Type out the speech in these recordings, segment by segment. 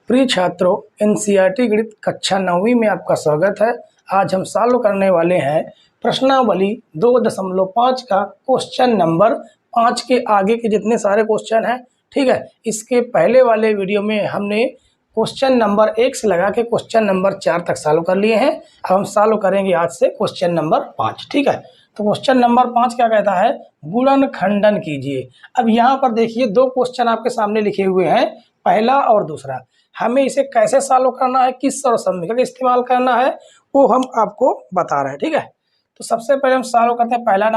प्रिय छात्रों, एनसीईआरटी गणित कक्षा 9वीं में आपका स्वागत है। आज हम सॉल्व करने वाले हैं प्रश्नावली 2.5 का क्वेश्चन नंबर 5 के आगे के जितने सारे क्वेश्चन हैं। ठीक है, इसके पहले वाले वीडियो में हमने क्वेश्चन नंबर 1 से लगा के क्वेश्चन नंबर 4 तक सॉल्व कर लिए हैं। अब हम सॉल्व करेंगे आज से क्वेश्चन नंबर 5। ठीक है, तो क्वेश्चन नंबर 5 क्या कहता है, गुणनखंडन कीजिए। अब यहाँ पर देखिए दो क्वेश्चन आपके सामने लिखे हुए हैं, पहला और दूसरा। हमें इसे कैसे सॉल्व करना है, किस सर्वसम्मिका का इस्तेमाल करना है, वो हम आपको बता रहे हैं। ठीक है, तो सबसे पहले हम सॉल्व करते हैं पहला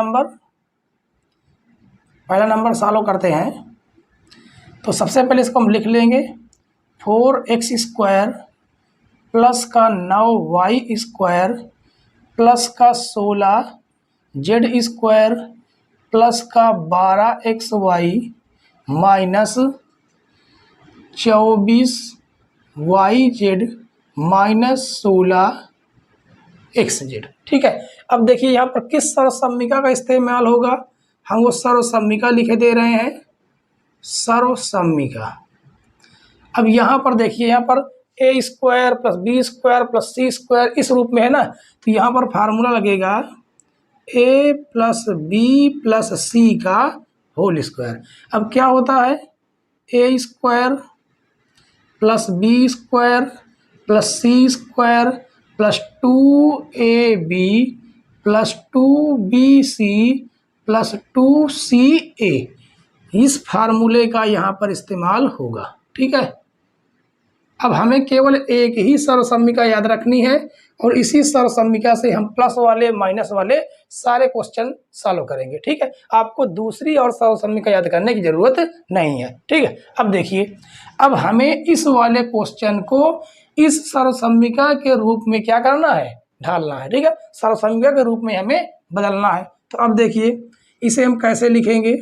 नंबर सॉल्व करते हैं। तो सबसे पहले इसको हम लिख लेंगे 4x² प्लस का 9y² प्लस का 16z² प्लस का 12xy minus 24yz minus 16xz। ठीक है, अब देखिए यहाँ पर किस सर्वसम्मिका का इस्तेमाल होगा, हम वो सर्वसम्मिका लिखे दे रहे हैं, सर्वसम्मिका। अब यहाँ पर देखिए, यहाँ पर a² plus b² plus c² इस रूप में है ना, तो यहाँ पर फार्मूला लगेगा a plus b plus c का होल स्क्वायर। अब क्या होता है, a² plus b² plus c² plus 2ab plus 2bc plus 2ca, इस फार्मूले का यहाँ पर इस्तेमाल होगा। ठीक है, अब हमें केवल एक ही सर्वसम्मिका याद रखनी है और इसी सर्वसम्मिका से हम प्लस वाले माइनस वाले सारे क्वेश्चन सॉल्व करेंगे। ठीक है, आपको दूसरी और सर्वसम्मिका याद करने की जरूरत नहीं है। ठीक है, अब देखिए, अब हमें इस वाले क्वेश्चन को इस सर्वसम्मिका के रूप में क्या करना है, ढालना है। ठीक है, सर्वसम्मिका के रूप में हमें बदलना है। तो अब देखिए इसे हम कैसे लिखेंगे,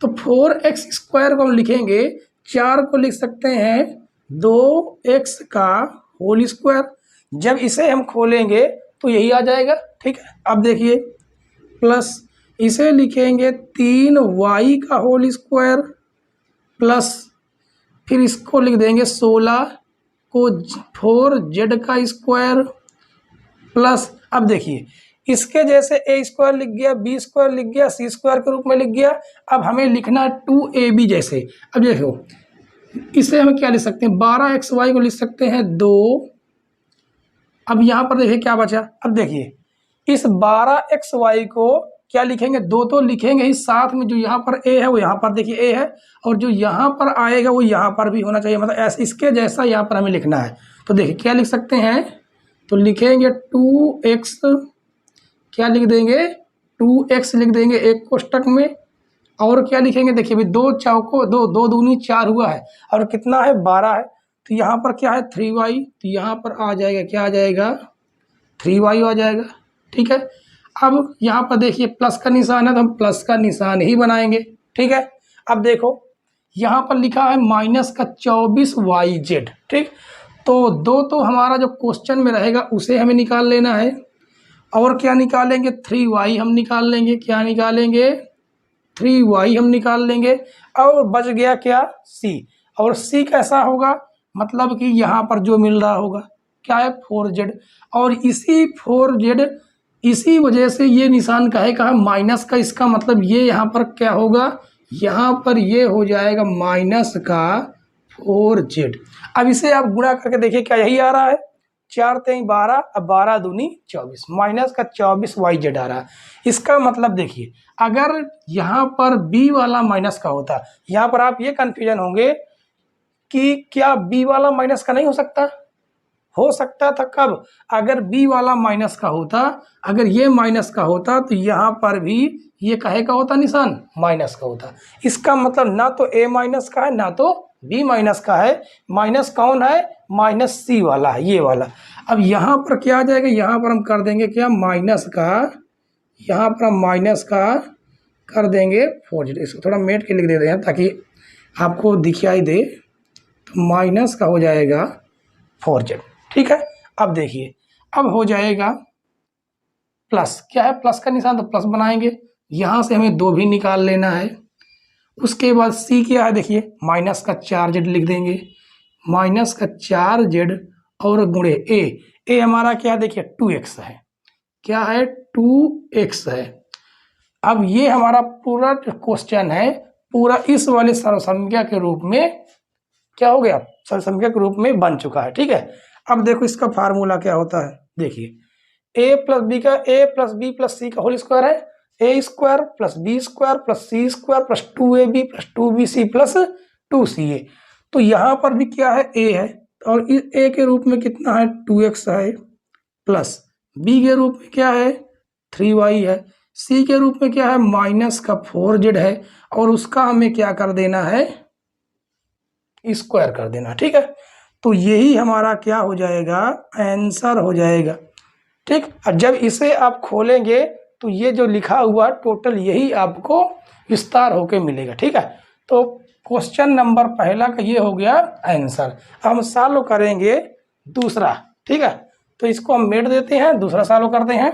तो 4x² को हम लिखेंगे, 4 को लिख सकते हैं 2x का होल स्क्वायर। जब इसे हम खोलेंगे तो यही आ जाएगा। ठीक है, अब देखिए प्लस इसे लिखेंगे 3y का होल स्क्वायर प्लस फिर इसको लिख देंगे 16 को 4z का स्क्वायर प्लस, अब देखिए इसके जैसे a² लिख गया, b² लिख गया, c² के रूप में लिख गया। अब हमें लिखना 2ab जैसे। अब देखो इसे हम क्या लिख सकते हैं, 12xy को लिख सकते हैं 2। अब यहाँ पर देखिए क्या बचा, अब देखिए इस 12xy को क्या लिखेंगे, 2 तो लिखेंगे ही, साथ में जो यहाँ पर a है वो यहाँ पर देखिए a है, और जो यहाँ पर आएगा वो यहाँ पर भी होना चाहिए, मतलब ऐसे इसके जैसा यहाँ पर हमें लिखना है। तो देखिए क्या लिख सकते हैं, तो लिखेंगे 2x, क्या लिख देंगे 2x लिख देंगे एक कोष्टक में, और क्या लिखेंगे, देखिए अभी 2 चौको 2, 2 दूनी 4 हुआ है और कितना है 12 है, तो यहाँ पर क्या है 3y, तो यहाँ पर आ जाएगा, क्या आ जाएगा 3y आ जाएगा। ठीक है, अब यहाँ पर देखिए प्लस का निशान है तो हम प्लस का निशान ही बनाएंगे। ठीक है, अब देखो यहाँ पर लिखा है माइनस का 24yz। ठीक, तो 2 तो हमारा जो क्वेश्चन में रहेगा उसे हमें निकाल लेना है, और क्या निकालेंगे 3y हम निकाल लेंगे, क्या निकालेंगे 3y हम निकाल लेंगे, और बच गया क्या c। और c कैसा होगा, मतलब कि यहाँ पर जो मिल रहा होगा क्या है 4z, और इसी 4z इसी वजह से ये निशान का है कहा माइनस का, इसका मतलब ये यहाँ पर क्या होगा, यहाँ पर ये हो जाएगा माइनस का 4z। अब इसे आप गुणा करके देखिए क्या यही आ रहा है, 4 3 12, अब 12 दूनी 24, माइनस का 24yz आ रहा है। इसका मतलब देखिए अगर यहाँ पर b वाला माइनस का होता, यहाँ पर आप ये कन्फ्यूजन होंगे कि क्या b वाला माइनस का नहीं हो सकता था कब, अगर b वाला माइनस का होता, अगर ये माइनस का होता तो यहाँ पर भी ये काहे का होता, निशान माइनस का होता। इसका मतलब ना तो a माइनस का है ना तो b माइनस का है, माइनस कौन है, माइनस c वाला है, ये वाला। अब यहाँ पर क्या आ जाएगा, यहाँ पर हम कर देंगे क्या माइनस का, यहाँ पर हम माइनस का कर देंगे 4z। इसको थोड़ा मेट के लिख देते हैं ताकि आपको दिखाई दे, तो माइनस का हो जाएगा 4z। ठीक है, अब देखिए अब हो जाएगा प्लस, क्या है प्लस का निशान तो प्लस बनाएंगे, यहाँ से हमें 2 भी निकाल लेना है। उसके बाद c क्या है, देखिए माइनस का 4z लिख देंगे, माइनस का 4z और गुणे ए हमारा क्या है देखिए 2x है, क्या है 2x है। अब ये हमारा पूरा क्वेश्चन है पूरा इस वाले सर्वसंख्या के रूप में क्या हो गया, सर्वसंख्या के रूप में बन चुका है। ठीक है, अब देखो इसका फार्मूला क्या होता है, देखिए A plus B plus C का होल स्क्वायर है, A square plus B square plus C square plus 2ab plus 2bc plus 2ca। तो यहाँ पर भी क्या है ए है और इस ए के रूप में कितना है 2x है, प्लस बी के रूप में क्या है 3y है, सी के रूप में क्या है माइनस का 4z है और उसका हमें क्या कर देना है स्क्वायर कर देना। ठीक है, तो यही हमारा क्या हो जाएगा आंसर हो जाएगा। ठीक, और जब इसे आप खोलेंगे तो ये जो लिखा हुआ टोटल यही आपको विस्तार होके मिलेगा। ठीक है, तो क्वेश्चन नंबर पहला का ये हो गया आंसर। अब हम सॉल्व करेंगे दूसरा। ठीक है, तो इसको हम मेट देते हैं, दूसरा सॉल्व करते हैं।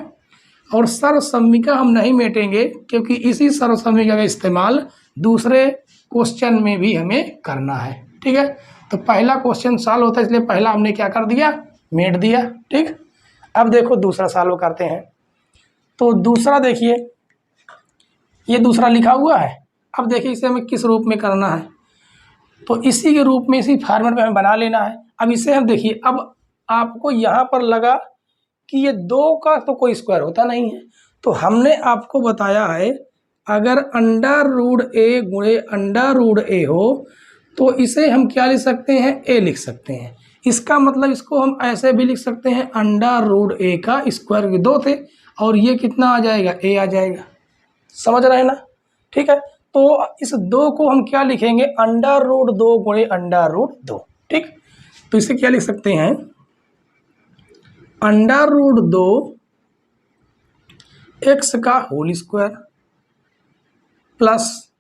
और सर्वसम्मिका हम नहीं मेटेंगे क्योंकि इसी सर्वसम्मिका का इस्तेमाल दूसरे क्वेश्चन में भी हमें करना है। ठीक है, तो पहला क्वेश्चन सॉल्व होता है इसलिए पहला हमने क्या कर दिया मेट दिया। ठीक, अब देखो दूसरा सॉल्व करते हैं। तो दूसरा देखिए ये दूसरा लिखा हुआ है। अब देखिए इसे हमें किस रूप में करना है, तो इसी के रूप में इसी फॉर्मेट में हमें बना लेना है। अब इसे हम देखिए, अब आपको यहाँ पर लगा कि ये 2 का तो कोई स्क्वायर होता नहीं है, तो हमने आपको बताया है अगर अंडर रूट ए गुणे अंडर रूट ए हो तो इसे हम क्या लिख सकते हैं ए लिख सकते हैं। इसका मतलब इसको हम ऐसे भी लिख सकते हैं अंडर रूट ए का स्क्वायर, 2 थे और ये कितना आ जाएगा ए आ जाएगा। समझ रहे हैं ना। ठीक है, तो इस 2 को हम क्या लिखेंगे अंडर रूट 2 गुणे अंडर रूट 2। ठीक, तो इसे क्या लिख सकते हैं अंडर रूट 2 एक्स का होल स्क्वायर प्लस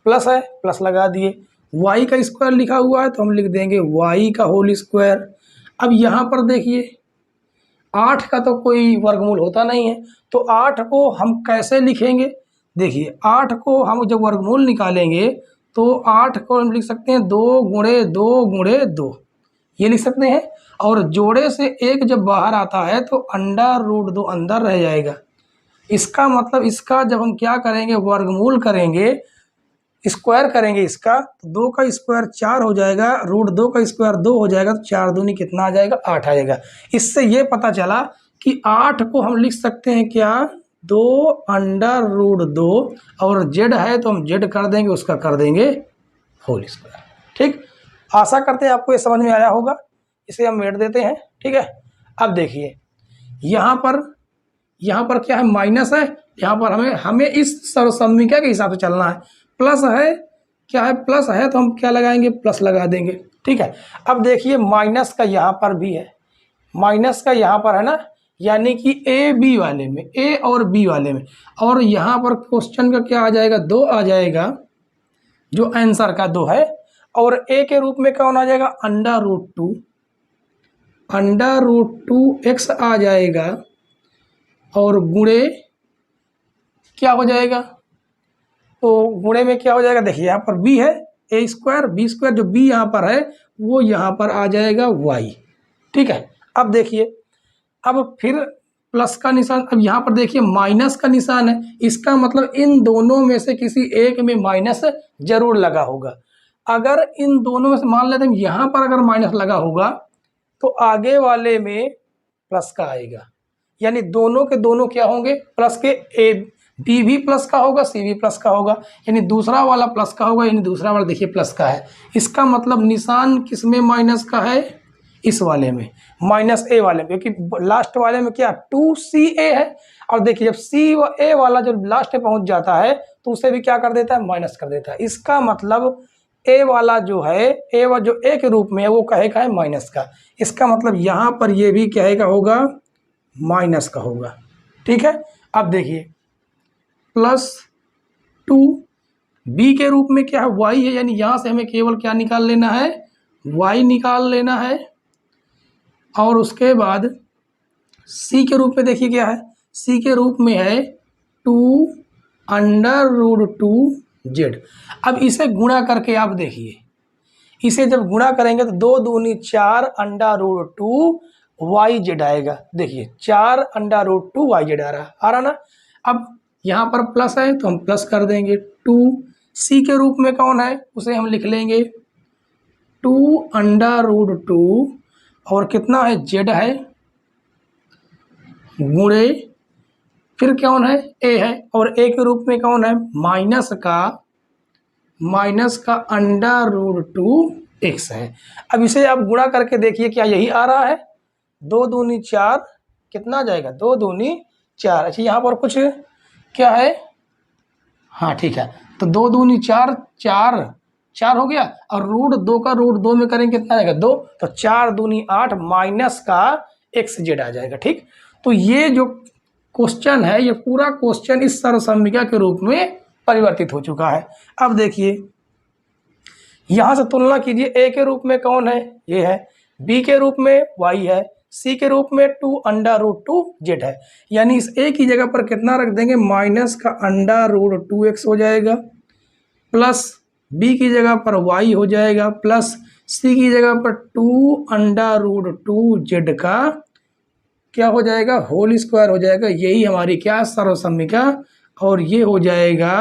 प्लस है प्लस लगा दिए, y का स्क्वायर लिखा हुआ है तो हम लिख देंगे y का होल स्क्वायर। अब यहाँ पर देखिए 8 का तो कोई वर्गमूल होता नहीं है, तो 8 को हम कैसे लिखेंगे, देखिए 8 को हम जब वर्गमूल निकालेंगे तो 8 को हम लिख सकते हैं 2 गुणे 2 गुणे 2, ये लिख सकते हैं। और जोड़े से 1 जब बाहर आता है तो अंडर रूट 2 अंदर रह जाएगा। इसका मतलब इसका जब हम क्या करेंगे वर्गमूल करेंगे स्क्वायर करेंगे इसका, तो 2 का स्क्वायर 4 हो जाएगा, रूट 2 का स्क्वायर 2 हो जाएगा, तो 4 दूनी कितना आ जाएगा 8 आ जाएगा। इससे ये पता चला कि 8 को हम लिख सकते हैं क्या 2 अंडर रूट 2 और z है तो हम z कर देंगे उसका कर देंगे होल स्क्वायर। ठीक, आशा करते हैं आपको ये समझ में आया होगा। इसे हम मेट देते हैं। ठीक है, अब देखिए यहाँ पर क्या है माइनस है, यहाँ पर हमें इस सर्वसम्मिका के हिसाब से चलना है। प्लस है, क्या है प्लस है तो हम क्या लगाएंगे प्लस लगा देंगे। ठीक है, अब देखिए माइनस का यहाँ पर भी है, माइनस का यहाँ पर है ना, यानी कि ए बी वाले में ए और बी वाले में, और यहाँ पर क्वेश्चन का क्या आ जाएगा 2 आ जाएगा जो आंसर का 2 है, और ए के रूप में कौन आ जाएगा अंडर रूट 2 एक्स आ जाएगा, और गुणे क्या हो जाएगा, तो गुणे में क्या हो जाएगा देखिए यहाँ पर b है ए स्क्वायर बी स्क्वायर, जो b यहाँ पर है वो यहाँ पर आ जाएगा y। ठीक है, अब देखिए अब फिर प्लस का निशान, अब यहाँ पर देखिए माइनस का निशान है, इसका मतलब इन दोनों में से किसी एक में माइनस जरूर लगा होगा। अगर इन दोनों में से मान लेते हैं यहाँ पर अगर माइनस लगा होगा तो आगे वाले में प्लस का आएगा, यानी दोनों के दोनों क्या होंगे प्लस के, ए बी भी प्लस का होगा सी भी प्लस का होगा, यानी दूसरा वाला प्लस का होगा, यानी दूसरा वाला देखिए प्लस का है। इसका मतलब निशान किस में माइनस का है इस वाले में माइनस ए वाले में, क्योंकि लास्ट वाले में क्या 2ca है, और देखिए जब सी व ए वाला जब लास्ट में पहुंच जाता है तो उसे भी क्या कर देता है माइनस कर देता है। इसका मतलब ए वाला जो है ए वाला जो ए के रूप में है वो कहेगा है माइनस का, इसका मतलब यहाँ पर ये भी कहेगा होगा माइनस का होगा। ठीक है, अब देखिए +2 बी के रूप में क्या है y है, यानी यहाँ से हमें केवल क्या निकाल लेना है y निकाल लेना है, और उसके बाद c के रूप में देखिए क्या है, c के रूप में है 2 अंडर रूट 2 z। अब इसे गुणा करके आप देखिए, इसे जब गुणा करेंगे तो 2 दूनी 4 अंडा रूट 2 वाई जेड आएगा। देखिए 4 अंडा रूट 2 वाई जेड आ रहा ना। अब यहाँ पर प्लस है तो हम प्लस कर देंगे 2। सी के रूप में कौन है उसे हम लिख लेंगे 2 अंडा रूट 2 और कितना है जेड है गुणे फिर कौन है ए है और ए के रूप में कौन है माइनस का अंडा रूट 2 एक्स है। अब इसे आप गुणा करके देखिए क्या यही आ रहा है 2 दूनी 4 कितना आ जाएगा 2 दूनी 4। अच्छा यहाँ पर कुछ क्या है हाँ ठीक है तो 2 दूनी 4 4 हो गया और रूट 2 का रूट 2 में करेंगे कितना आएगा 2 तो 4 दूनी 8 माइनस का एक्स जेड आ जाएगा। ठीक तो ये जो क्वेश्चन है ये पूरा क्वेश्चन इस सर्वसम्मिका के रूप में परिवर्तित हो चुका है। अब देखिए यहाँ से तुलना कीजिए ए के रूप में कौन है ये है बी के रूप में वाई है सी के रूप में 2 अंडा रूट 2 जेड है। यानी इस ए की जगह पर कितना रख देंगे माइनस का अंडा रूट 2 एक्स हो जाएगा प्लस बी की जगह पर वाई हो जाएगा प्लस सी की जगह पर 2 अंडा रूट 2 जेड का क्या हो जाएगा होल स्क्वायर हो जाएगा। यही हमारी क्या सर्वसम्मिका और ये हो जाएगा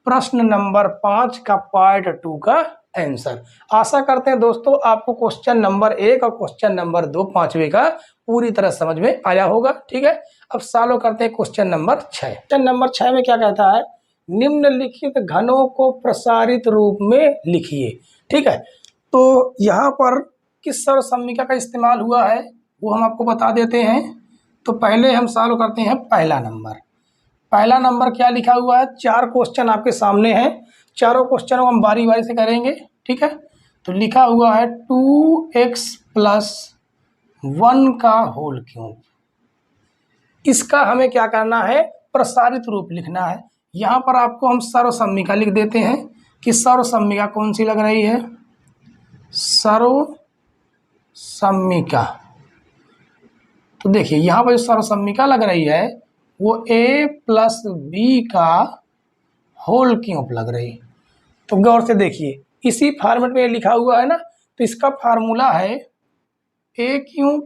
प्रश्न नंबर 5 का पार्ट 2 का आंसर। आशा करते हैं दोस्तों आपको क्वेश्चन नंबर 1 और क्वेश्चन नंबर 2 पांचवे का पूरी तरह समझ में आया होगा। ठीक है अब सॉल्व करते हैं क्वेश्चन नंबर 6। क्वेश्चन नंबर 6 में क्या कहता है निम्नलिखित घनों को प्रसारित रूप में लिखिए। ठीक है तो यहाँ पर किस सर्वसम्मिका का इस्तेमाल हुआ है वो हम आपको बता देते हैं। तो पहले हम सॉल्व करते हैं पहला नंबर क्या लिखा हुआ है 4 क्वेश्चन आपके सामने हैं चारों क्वेश्चनों को हम बारी बारी से करेंगे। ठीक है तो लिखा हुआ है 2x + 1 का होल क्यूब। इसका हमें क्या करना है प्रसारित रूप लिखना है। यहाँ पर आपको हम सर्वसम्मिका लिख देते हैं कि सर्वसम्मिका कौन सी लग रही है सर्वसम्मिका। तो देखिए यहाँ पर जो सर्वसम्मिका लग रही है वो a + b का होल क्यूब लग रही। तो गौर से देखिए इसी फॉर्मेट में लिखा हुआ है ना तो इसका फार्मूला है a³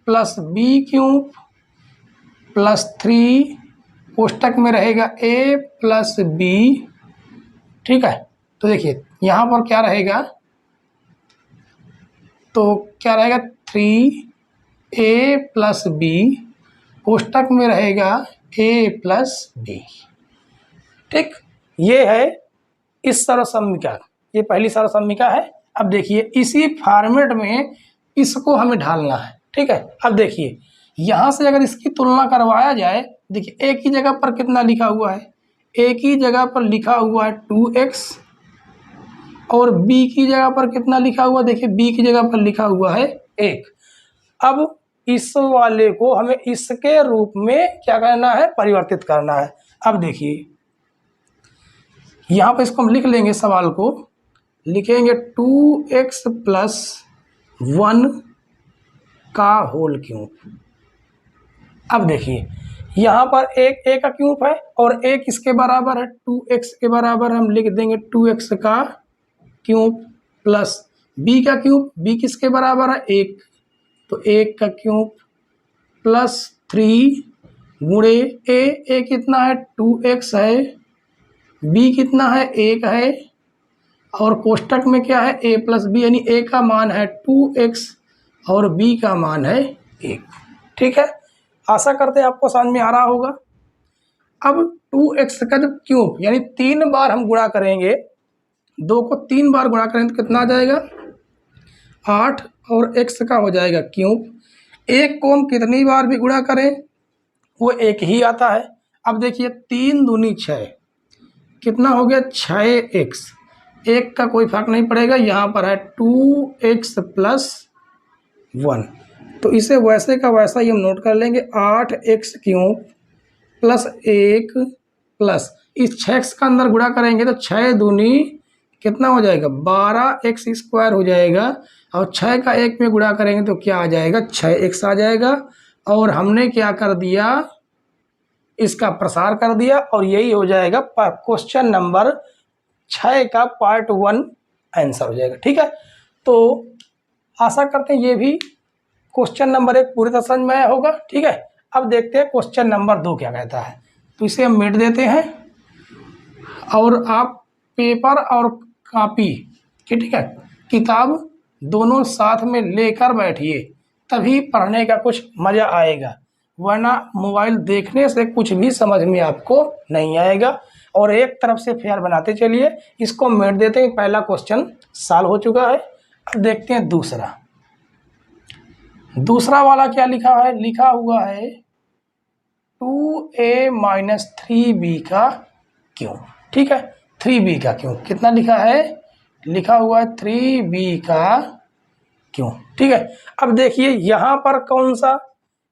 + b³ + 3 कोष्टक में रहेगा a + b। ठीक है तो देखिए यहाँ पर क्या रहेगा तो क्या रहेगा 3a + b कोष्टक में रहेगा a + b। ठीक ये है इस सर्वसम्मिका ये पहली सर्वसम्मिका है। अब देखिए इसी फॉर्मेट में इसको हमें ढालना है। ठीक है अब देखिए यहाँ से अगर इसकी तुलना करवाया जाए देखिए a की जगह पर कितना लिखा हुआ है a की जगह पर लिखा हुआ है 2x और b की जगह पर कितना लिखा हुआ देखिए b की जगह पर लिखा हुआ है 1। अब इस वाले को हमें इसके रूप में क्या करना है परिवर्तित करना है। अब देखिए यहाँ पर इसको हम लिख लेंगे सवाल को लिखेंगे 2x + 1 का होल क्यूब। अब देखिए यहाँ पर एक a का क्यूब है और एक इसके बराबर है 2x के बराबर हम लिख देंगे 2x का क्यूब प्लस b का क्यूब b किसके बराबर है 1 तो 1 का क्यूब प्लस 3 गुणे a कितना है 2x है b कितना है 1 है और कोष्टक में क्या है a + b यानी a का मान है 2x और b का मान है 1। ठीक है आशा करते हैं आपको समझ में आ रहा होगा। अब 2x का जब क्यूब यानी 3 बार हम गुणा करेंगे 2 को 3 बार गुणा करेंगे तो कितना आ जाएगा 8 और x का हो जाएगा क्यूब। 1 को हम कितनी बार भी गुणा करें वो 1 ही आता है। अब देखिए 3 दूनी 6 कितना हो गया 6x 1 का कोई फर्क नहीं पड़ेगा यहाँ पर है 2x + 1 तो इसे वैसे का वैसा ही हम नोट कर लेंगे 8x³ प्लस 1 प्लस इस 6x का अंदर गुणा करेंगे तो 6 दूनी कितना हो जाएगा 12x² हो जाएगा और 6 का 1 में गुणा करेंगे तो क्या आ जाएगा 6x आ जाएगा। और हमने क्या कर दिया इसका प्रसार कर दिया और यही हो जाएगा क्वेश्चन नंबर 6 का पार्ट 1 आंसर हो जाएगा। ठीक है, तो आशा करते हैं ये भी क्वेश्चन नंबर 1 पूरी तरह समझ में आया होगा। ठीक है, अब देखते हैं क्वेश्चन नंबर 2 क्या कहता है। तो इसे हम मिट देते हैं और आप पेपर और कॉपी ठीक है, किताब दोनों साथ में लेकर बैठिए, तभी पढ़ने का कुछ मज़ा आएगा, वरना मोबाइल देखने से कुछ भी समझ में आपको नहीं आएगा। और एक तरफ से फेयर बनाते चलिए। इसको मिट देते हैं, पहला क्वेश्चन सॉल्व हो चुका है। अब देखते हैं दूसरा वाला क्या लिखा है। लिखा हुआ है 2a - 3b का क्यूब। ठीक है, 3b का क्यूब कितना लिखा है, लिखा हुआ है 3b का क्यूब। ठीक है, अब देखिए यहाँ पर कौन सा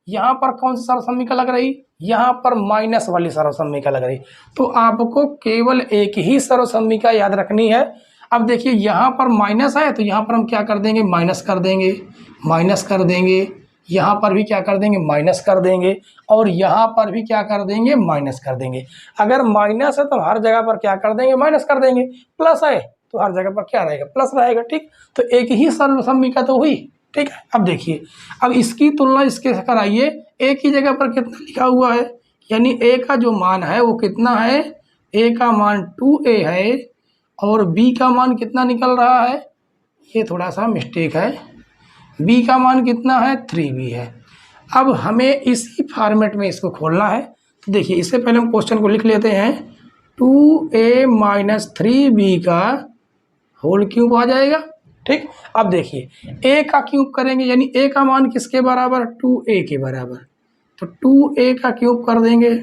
सर्वसम्मिका लग रही, यहाँ पर माइनस वाली सर्वसम्मिका लग रही। तो आपको केवल एक ही सर्वसम्मिका याद रखनी है। अब देखिए यहाँ पर माइनस है, तो यहाँ पर हम क्या कर देंगे, माइनस कर देंगे, यहाँ पर भी क्या कर देंगे, माइनस कर देंगे, और यहाँ पर भी क्या कर देंगे, माइनस कर देंगे। अगर माइनस है तो हर जगह पर क्या कर देंगे, माइनस कर देंगे। प्लस है तो हर जगह पर क्या रहेगा, प्लस रहेगा। ठीक, तो एक ही सर्वसम्मिका तो हुई। ठीक है, अब देखिए, अब इसकी तुलना इसके से कराइए। एक ही जगह पर कितना लिखा हुआ है, यानी a का जो मान है वो कितना है, a का मान 2a है और b का मान कितना निकल रहा है, ये थोड़ा सा मिस्टेक है, b का मान कितना है, 3b है। अब हमें इसी फॉर्मेट में इसको खोलना है। तो देखिए, इससे पहले हम क्वेश्चन को लिख लेते हैं। 2a - 3b का होल क्यूब आ जाएगा। ठीक, अब देखिए a का क्यूब करेंगे, यानी a का मान किसके बराबर, 2a के बराबर। तो 2a का क्यूब कर देंगे,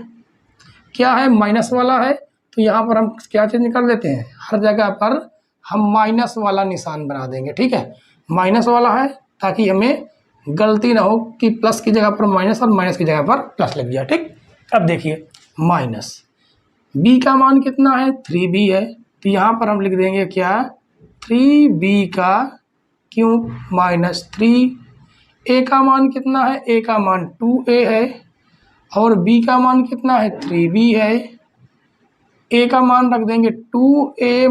क्या है, माइनस वाला है, तो यहाँ पर हम क्या चीज़ निकाल लेते हैं, हर जगह पर हम माइनस वाला निशान बना देंगे। ठीक है, माइनस वाला है ताकि हमें गलती ना हो कि प्लस की जगह पर माइनस और माइनस की जगह पर प्लस लग जाए। ठीक, अब देखिए माइनस b का मान कितना है, 3b है, तो यहाँ पर हम लिख देंगे क्या, 3b का क्यूब माइनस 3। a का मान कितना है, a का मान 2a है और b का मान कितना है, 3b है। a का मान रख देंगे 2a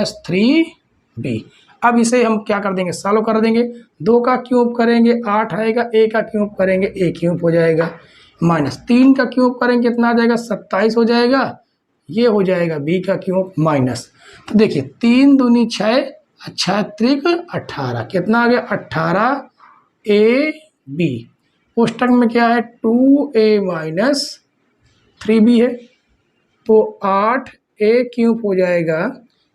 - 3b। अब इसे हम क्या कर देंगे, सॉल्व कर देंगे। 2 का क्यूब करेंगे 8 आएगा, a का क्यूब करेंगे a क्यूब हो जाएगा, माइनस 3 का क्यूब करेंगे कितना आ जाएगा, 27 हो जाएगा, ये हो जाएगा b का क्यूब माइनस। तो देखिए 3 दूनी 6, 6 त्रिक 18, कितना आ गया, 18ab। कोष्टक में क्या है, 2a - 3b है, तो 8a क्यूब हो जाएगा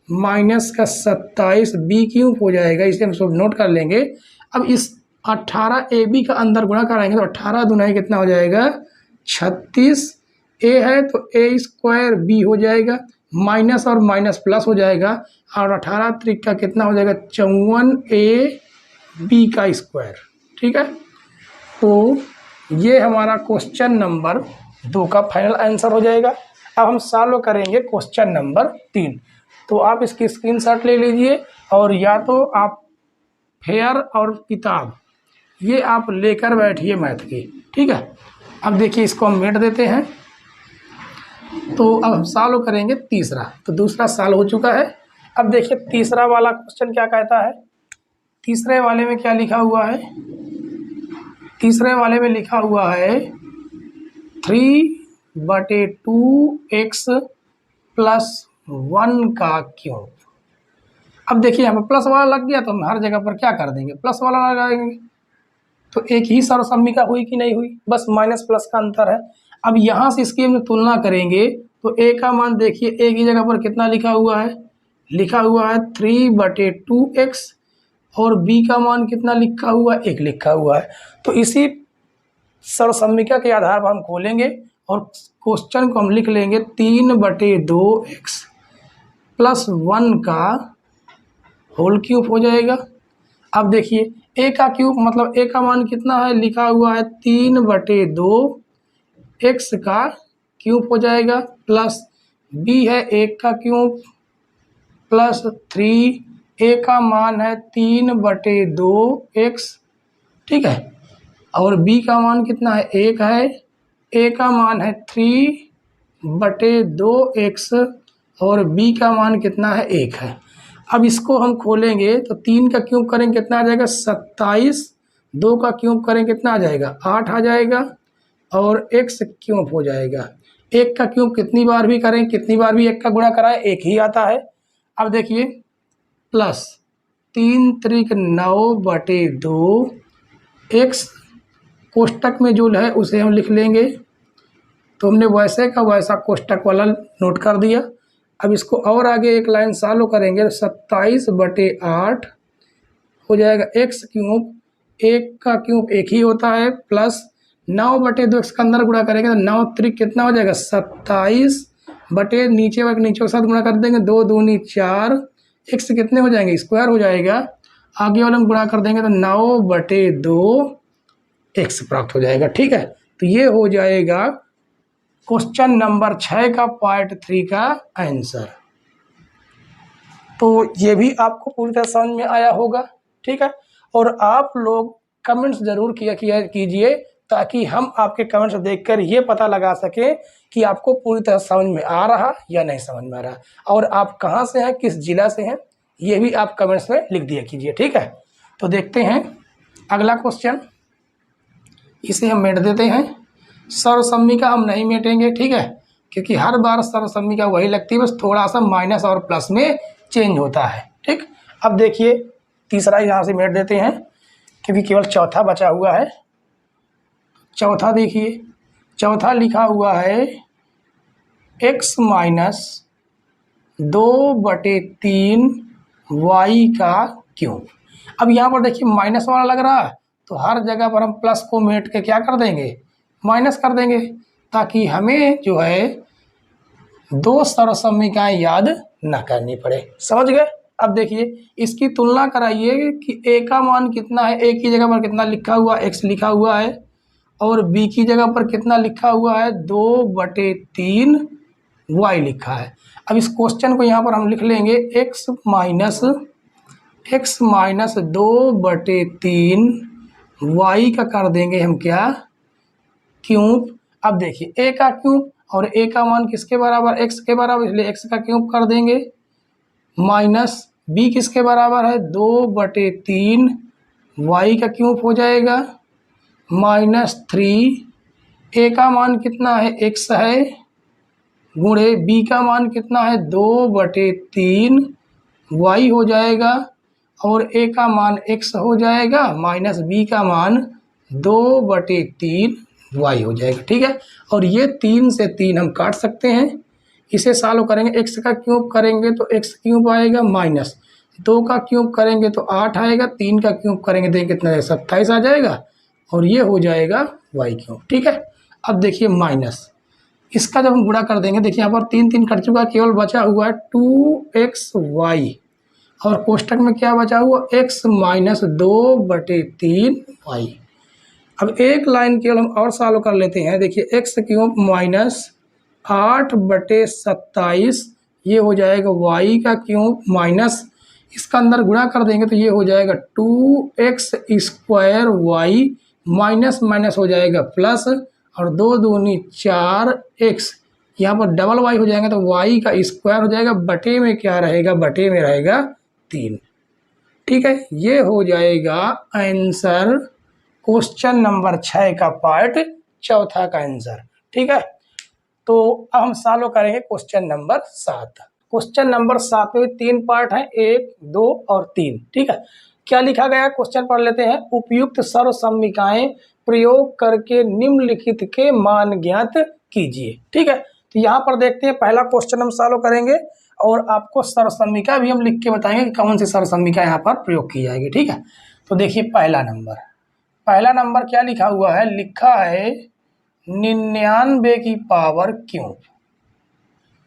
माइनस का 27 b क्यूब हो जाएगा। इसे हम सब नोट कर लेंगे। अब इस 18ab का अंदर गुणा कराएंगे तो 18 दूना कितना हो जाएगा, 36। a है तो a² b हो जाएगा, माइनस और माइनस प्लस हो जाएगा, और 18 त्रिक का कितना हो जाएगा, 54ab का स्क्वायर। ठीक है, तो ये हमारा क्वेश्चन नंबर 2 का फाइनल आंसर हो जाएगा। अब हम सॉल्व करेंगे क्वेश्चन नंबर 3। तो आप इसकी स्क्रीनशॉट ले लीजिए, और या तो आप फेयर और किताब ये आप लेकर बैठिए मैथ की। ठीक है, अब देखिए इसको हम मिट देते हैं। तो अब हम सॉल्व करेंगे तीसरा। तो दूसरा सॉल्व हो चुका है। अब देखिए तीसरा वाला क्वेश्चन क्या कहता है। तीसरे वाले में क्या लिखा हुआ है, तीसरे वाले में लिखा हुआ है 3/2x + 1 का क्यूब। अब देखिए यहाँ पर प्लस वाला लग गया तो हम हर जगह पर क्या कर देंगे, प्लस वाला लगाएंगे। तो एक ही सर्वसम्मिका हुई कि नहीं हुई, बस माइनस प्लस का अंतर है। अब यहाँ से इसकी हम तुलना करेंगे तो a का मान देखिए एक ही जगह पर कितना लिखा हुआ है, लिखा हुआ है 3/2x, और b का मान कितना लिखा हुआ है, 1 लिखा हुआ है। तो इसी सर्वसम्मिका के आधार पर हम खोलेंगे और क्वेश्चन को हम लिख लेंगे 3/2x + 1 का होल क्यूब हो जाएगा। अब देखिए a का क्यूब मतलब a का मान कितना है, लिखा हुआ है 3/2x का क्यूब हो जाएगा, प्लस b है 1 का क्यूब प्लस 3, a का मान है 3/2x। ठीक है, और b का मान कितना है, 1 है, a का मान है 3/2x और b का मान कितना है, 1 है। अब इसको हम खोलेंगे तो 3 का क्यूब करेंगे कितना आ जाएगा 27, 2 का क्यूब करेंगे कितना आ जाएगा 8 आ जाएगा, और x क्यूब हो जाएगा। 1 का क्यूब कितनी बार भी करें, कितनी बार भी 1 का गुणा कराएं 1 ही आता है। अब देखिए प्लस 3 त्रिक 9/2 x कोष्टक में जो है उसे हम लिख लेंगे, तो हमने वैसे का वैसा कोष्टक वाला नोट कर दिया। अब इसको और आगे एक लाइन सॉल्व करेंगे, 27/8 हो जाएगा x क्यूब, 1 का क्यूब 1 ही होता है, प्लस 9/2 इसका अंदर गुणा करेंगे तो 9 त्रिक कितना हो जाएगा 27 बटे नीचे के साथ गुणा कर देंगे, 2 दूनी 4, x कितने हो जाएंगे स्क्वायर हो जाएगा, आगे वाले में गुणा कर देंगे तो 9/2 x प्राप्त हो जाएगा। ठीक है, तो ये हो जाएगा क्वेश्चन नंबर 6 का पार्ट 3 का आंसर। तो ये भी आपको पूरी तरह समझ में आया होगा। ठीक है, और आप लोग कमेंट्स ज़रूर किया कीजिए ताकि हम आपके कमेंट्स देखकर ये पता लगा सकें कि आपको पूरी तरह समझ में आ रहा या नहीं समझ में आ रहा, और आप कहाँ से हैं, किस जिला से हैं, ये भी आप कमेंट्स में लिख दिया कीजिए। ठीक है, तो देखते हैं अगला क्वेश्चन, इसे हम मेट देते हैं। सर्वसम्मिका हम नहीं मेटेंगे, ठीक है, क्योंकि हर बार सर्वसम्मिका वही लगती है, बस थोड़ा सा माइनस और प्लस में चेंज होता है। ठीक, अब देखिए तीसरा यहाँ से मेट देते हैं क्योंकि केवल चौथा बचा हुआ है। चौथा देखिए, चौथा लिखा हुआ है x - 2/3 y का क्यूब। अब यहाँ पर देखिए माइनस वाला लग रहा है, तो हर जगह पर हम प्लस को मेट के क्या कर देंगे माइनस कर देंगे, ताकि हमें जो है 2 सर्वसम्मिकाएं याद न करनी पड़े। समझ गए? अब देखिए इसकी तुलना कराइए कि a का मान कितना है, a की जगह पर कितना लिखा हुआ x लिखा हुआ है, और b की जगह पर कितना लिखा हुआ है 2/3 y लिखा है। अब इस क्वेश्चन को यहाँ पर हम लिख लेंगे x - 2/3 y का कर देंगे हम क्या क्यूब। अब देखिए a का क्यूब और a का मान किसके बराबर x के बराबर, इसलिए x का क्यूब कर देंगे, माइनस b किसके बराबर है 2/3 y का क्यूब हो जाएगा, -3 a का मान कितना है x है, गुणे b का मान कितना है 2/3 y हो जाएगा, और a का मान x हो जाएगा, माइनस b का मान 2/3 y हो जाएगा। ठीक है, और ये 3 से 3 हम काट सकते हैं, इसे सॉल्व करेंगे, x का क्यूब करेंगे तो x क्यूब आएगा, माइनस 2 का क्यूब करेंगे तो 8 आएगा, 3 का क्यूब करेंगे तो कितना 27 आ जाएगा, और ये हो जाएगा y क्यूब। ठीक है, अब देखिए माइनस इसका जब हम गुणा कर देंगे, देखिए यहाँ पर 3 3 कट चुका, केवल बचा हुआ है 2xy, और कोष्टक में क्या बचा हुआ x - 2/3 y। अब एक लाइन केवल हम और सॉल्व कर लेते हैं, देखिए x क्यूब माइनस 8/27 ये हो जाएगा y का क्यूब, माइनस इसका अंदर गुणा कर देंगे तो ये हो जाएगा 2x² y, माइनस माइनस हो जाएगा प्लस, और 2 दूनी 4x, यहाँ पर डबल y हो जाएगा तो y का स्क्वायर हो जाएगा, बटे में क्या रहेगा, बटे में रहेगा 3। ठीक है, ये हो जाएगा आंसर क्वेश्चन नंबर 6 का पार्ट चौथा का आंसर। ठीक है, तो अब हम सॉल्व करेंगे क्वेश्चन नंबर 7। क्वेश्चन नंबर 7 में 3 पार्ट हैं, 1, 2 और 3। ठीक है, क्या लिखा गया है क्वेश्चन पढ़ लेते हैं। उपयुक्त सर्वसम्मिकाएं प्रयोग करके निम्नलिखित के मान ज्ञात कीजिए। ठीक है, तो यहाँ पर देखते हैं पहला क्वेश्चन हम सॉल्व करेंगे, और आपको सर्वसम्मिका भी हम लिख के बताएंगे कि कौन सी सर्वसम्मिका यहाँ पर प्रयोग की जाएगी। ठीक है, तो देखिए पहला नंबर क्या लिखा हुआ है, लिखा है 99 की पावर क्यूब।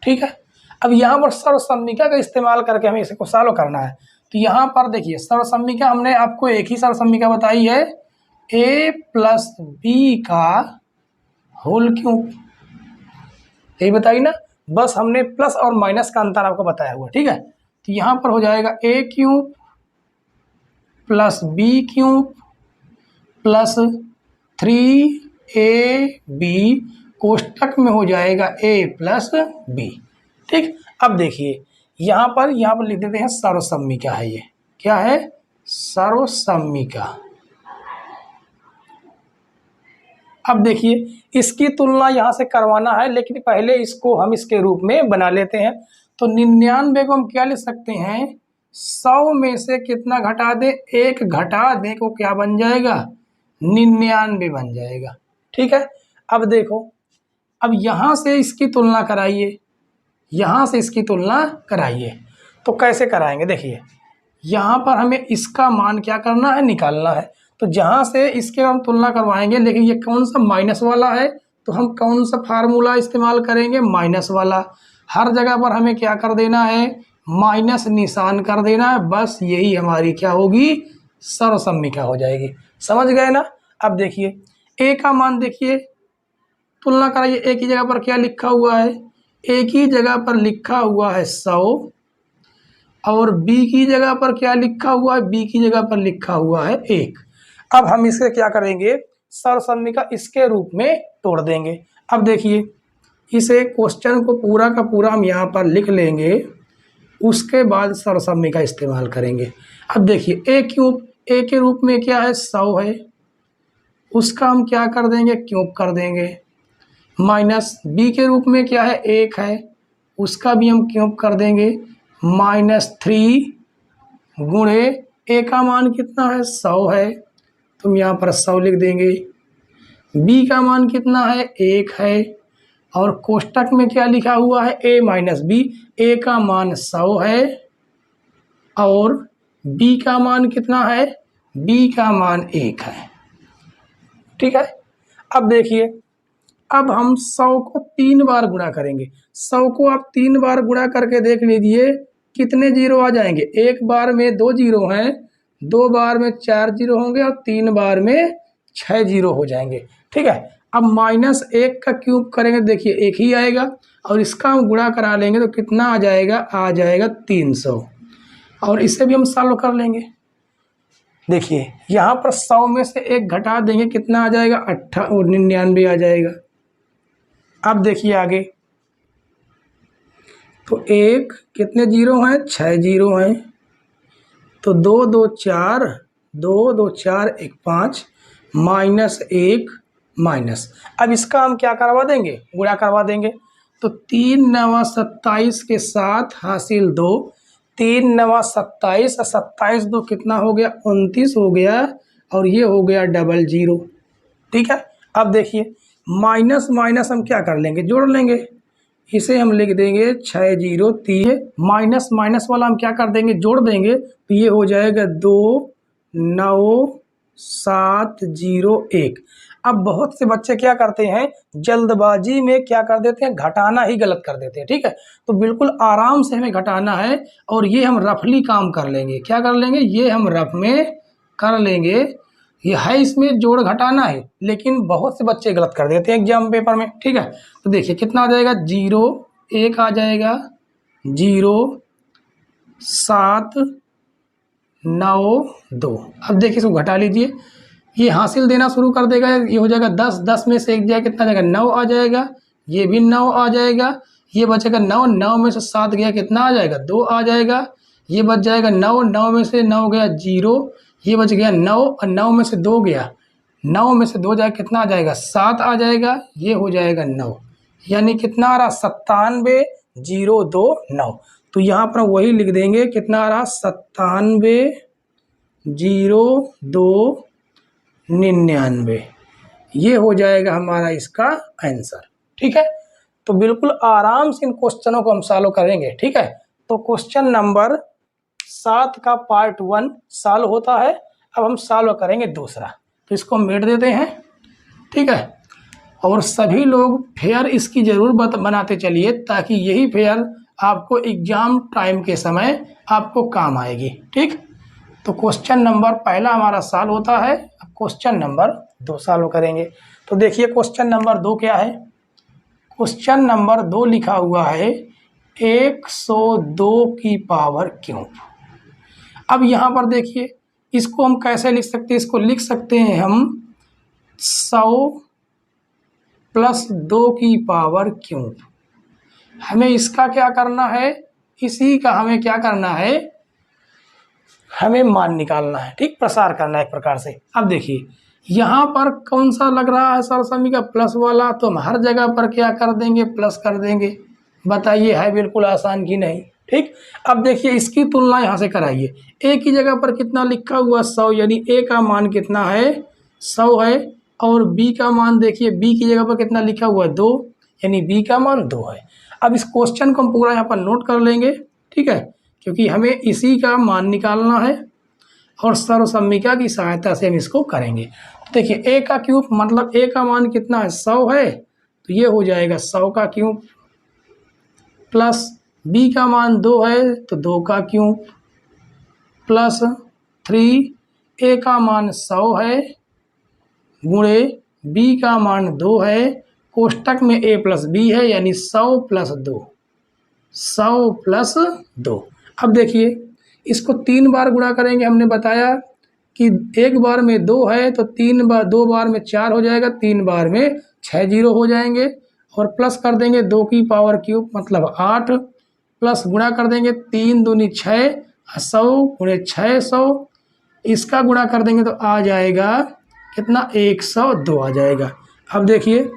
ठीक है, अब यहाँ पर सर्वसम्मिका का इस्तेमाल करके हमें इसको सॉल्व करना है। तो यहाँ पर देखिए सर्वसम्मिका हमने आपको एक ही सर्वसम्मिका बताई है, a + b का होल क्यूब, यही बताई ना, बस हमने प्लस और माइनस का अंतर आपको बताया हुआ। ठीक है, तो यहाँ पर हो जाएगा a cube + b cube plus 3ab कोष्टक में हो जाएगा a + b। ठीक, अब देखिए यहाँ पर लिख देते हैं सर्वसम्मिका है। ये क्या है? सर्वसम्मिका। अब देखिए इसकी तुलना यहाँ से करवाना है, लेकिन पहले इसको हम इसके रूप में बना लेते हैं। तो 99 को हम क्या लिख सकते हैं? 100 में से कितना घटा दें? 1 घटा दें को क्या बन जाएगा? 99 बन जाएगा। ठीक है। अब देखो, अब यहाँ से इसकी तुलना कराइए, यहाँ से इसकी तुलना कराइए। तो कैसे कराएंगे? देखिए यहाँ पर हमें इसका मान क्या करना है? निकालना है। तो जहाँ से इसके हम तुलना करवाएंगे, लेकिन ये कौन सा? माइनस वाला है, तो हम कौन सा फार्मूला इस्तेमाल करेंगे? माइनस वाला। हर जगह पर हमें क्या कर देना है? माइनस निशान कर देना है। बस यही हमारी क्या होगी? सर्वसम्मिका हो जाएगी। समझ गए ना? अब देखिए ए का मान देखिए, तुलना कराइए। ए की जगह पर क्या लिखा हुआ है? ए की जगह पर लिखा हुआ है 100, और बी की जगह पर क्या लिखा हुआ है? बी की जगह पर लिखा हुआ है 1। अब हम इसे क्या करेंगे? सर्वसम्मिका इसके रूप में तोड़ देंगे। अब देखिए इसे क्वेश्चन को पूरा का पूरा हम यहाँ पर लिख लेंगे, उसके बाद सर्वसम्मिका इस्तेमाल करेंगे। अब देखिए ए क्यूब, ए के रूप में क्या है? 100 है, उसका हम क्या कर देंगे? क्यूब कर देंगे। माइनस बी के रूप में क्या है? 1 है, उसका भी हम क्यूब कर देंगे। -3 गुणे ए का मान कितना है? 100 है, तो हम यहाँ पर 100 लिख देंगे। बी का मान कितना है? 1 है, और कोष्टक में क्या लिखा हुआ है? a minus B. ए का मान 100 है, और बी का मान कितना है? बी का मान 1 है। ठीक है। अब देखिए, अब हम 100 को 3 बार गुणा करेंगे। 100 को आप 3 बार गुणा करके देख लीजिए कितने जीरो आ जाएंगे। एक बार में 2 जीरो हैं, 2 बार में 4 जीरो होंगे, और 3 बार में 6 जीरो हो जाएंगे। ठीक है। अब -1 का क्यूब करेंगे, देखिए 1 ही आएगा, और इसका हम गुणा करा लेंगे तो कितना आ जाएगा? आ जाएगा 300। और इसे भी हम सॉल्व कर लेंगे। देखिए यहाँ पर 100 में से 1 घटा देंगे, कितना आ जाएगा? 99 आ जाएगा। अब देखिए आगे, तो 1 कितने जीरो हैं? 6 जीरो हैं, तो 2 2 4, 2 2 4 1 5, -1 माइनस। अब इसका हम क्या करवा देंगे? गुणा करवा देंगे। तो 3 9 27 के साथ हासिल 2, 3 9 27, 27 2 कितना हो गया? 29 हो गया, और ये हो गया 00। ठीक है। अब देखिए माइनस माइनस हम क्या कर लेंगे? जोड़ लेंगे। इसे हम लिख देंगे 6 0 3, माइनस माइनस वाला हम क्या कर देंगे? जोड़ देंगे, तो ये हो जाएगा 2 9 7 0 1। अब बहुत से बच्चे क्या करते हैं? जल्दबाजी में क्या कर देते हैं? घटाना ही गलत कर देते हैं। ठीक है। तो बिल्कुल आराम से हमें घटाना है, और ये हम रफली काम कर लेंगे। क्या कर लेंगे? ये हम रफ में कर लेंगे। ये है, इसमें जोड़ घटाना है, लेकिन बहुत से बच्चे गलत कर देते हैं एग्जाम पेपर में। ठीक है। तो देखिए कितना आ जाएगा? 0 1 आ जाएगा, 0 7 9 2। अब देखिए इसको घटा लीजिए, ये हासिल देना शुरू कर देगा। ये हो जाएगा 10, 10 में से 1 जाए कितना जाएगा? 9 आ जाएगा, ये भी 9 आ जाएगा, ये बचेगा 9, 9 में से 7 गया कितना आ जाएगा? 2 आ जाएगा, ये बच जाएगा 9, 9 में से 9 गया 0, ये बच गया 9, और 9 में से 2 गया, 9 में से 2 जाए कितना आ जाएगा? 7 आ जाएगा, ये हो जाएगा 9, यानी कितना आ रहा? 97 0 2 9। तो यहाँ पर वही लिख देंगे, कितना आ रहा? 97 0 2 99। ये हो जाएगा हमारा इसका आंसर। ठीक है। तो बिल्कुल आराम से इन क्वेश्चनों को हम सॉल्व करेंगे। ठीक है। तो क्वेश्चन नंबर 7 का पार्ट 1 सॉल्व होता है। अब हम सॉल्व करेंगे दूसरा, तो इसको हम मिट देते हैं। ठीक है। और सभी लोग फेयर इसकी ज़रूर बनाते चलिए, ताकि यही फेयर आपको एग्ज़ाम टाइम के समय आपको काम आएगी। ठीक। तो क्वेश्चन नंबर पहला हमारा सॉल्व होता है। अब क्वेश्चन नंबर 2 सॉल्व करेंगे। तो देखिए क्वेश्चन नंबर 2 क्या है? क्वेश्चन नंबर 2 लिखा हुआ है 102 की पावर क्यूब। अब यहाँ पर देखिए इसको हम कैसे लिख सकते हैं? इसको लिख सकते हैं हम 100 + 2 की पावर क्यूब। हमें इसका क्या करना है? इसी का हमें क्या करना है, हमें मान निकालना है, ठीक, प्रसार करना है एक प्रकार से। अब देखिए यहाँ पर कौन सा लग रहा है सरसमी का, प्लस वाला, तो हम हर जगह पर क्या कर देंगे, प्लस कर देंगे। बताइए है बिल्कुल आसान की नहीं, ठीक। अब देखिए इसकी तुलना यहाँ से कराइए, ए की जगह पर कितना लिखा हुआ 100, यानी ए का मान कितना है 100 है, और बी का मान देखिए, बी की जगह पर कितना लिखा हुआ है 2, यानी बी का मान 2 है। अब इस क्वेश्चन को हम पूरा यहाँ पर नोट कर लेंगे, ठीक है, क्योंकि हमें इसी का मान निकालना है और सर्वसम्मिका की सहायता से हम इसको करेंगे। देखिए ए का क्यूब मतलब ए का मान कितना है 100 है, तो ये हो जाएगा 100 का क्यूब, प्लस बी का मान 2 है तो 2 का क्यूब, प्लस 3 ए का मान 100 है गुणे बी का मान 2 है, कोष्टक में ए प्लस बी है, यानी 100 प्लस 2, 100 प्लस 2। अब देखिए इसको 3 बार गुणा करेंगे, हमने बताया कि एक बार में 2 है तो 3 बार, 2 बार में 4 हो जाएगा, 3 बार में 6 जीरो हो जाएंगे, और प्लस कर देंगे 2 की पावर क्यूब मतलब 8, प्लस गुणा कर देंगे 3 दूनी 6, 100 गुणे 600, इसका गुणा कर देंगे तो आ जाएगा कितना 102 आ जाएगा। अब देखिए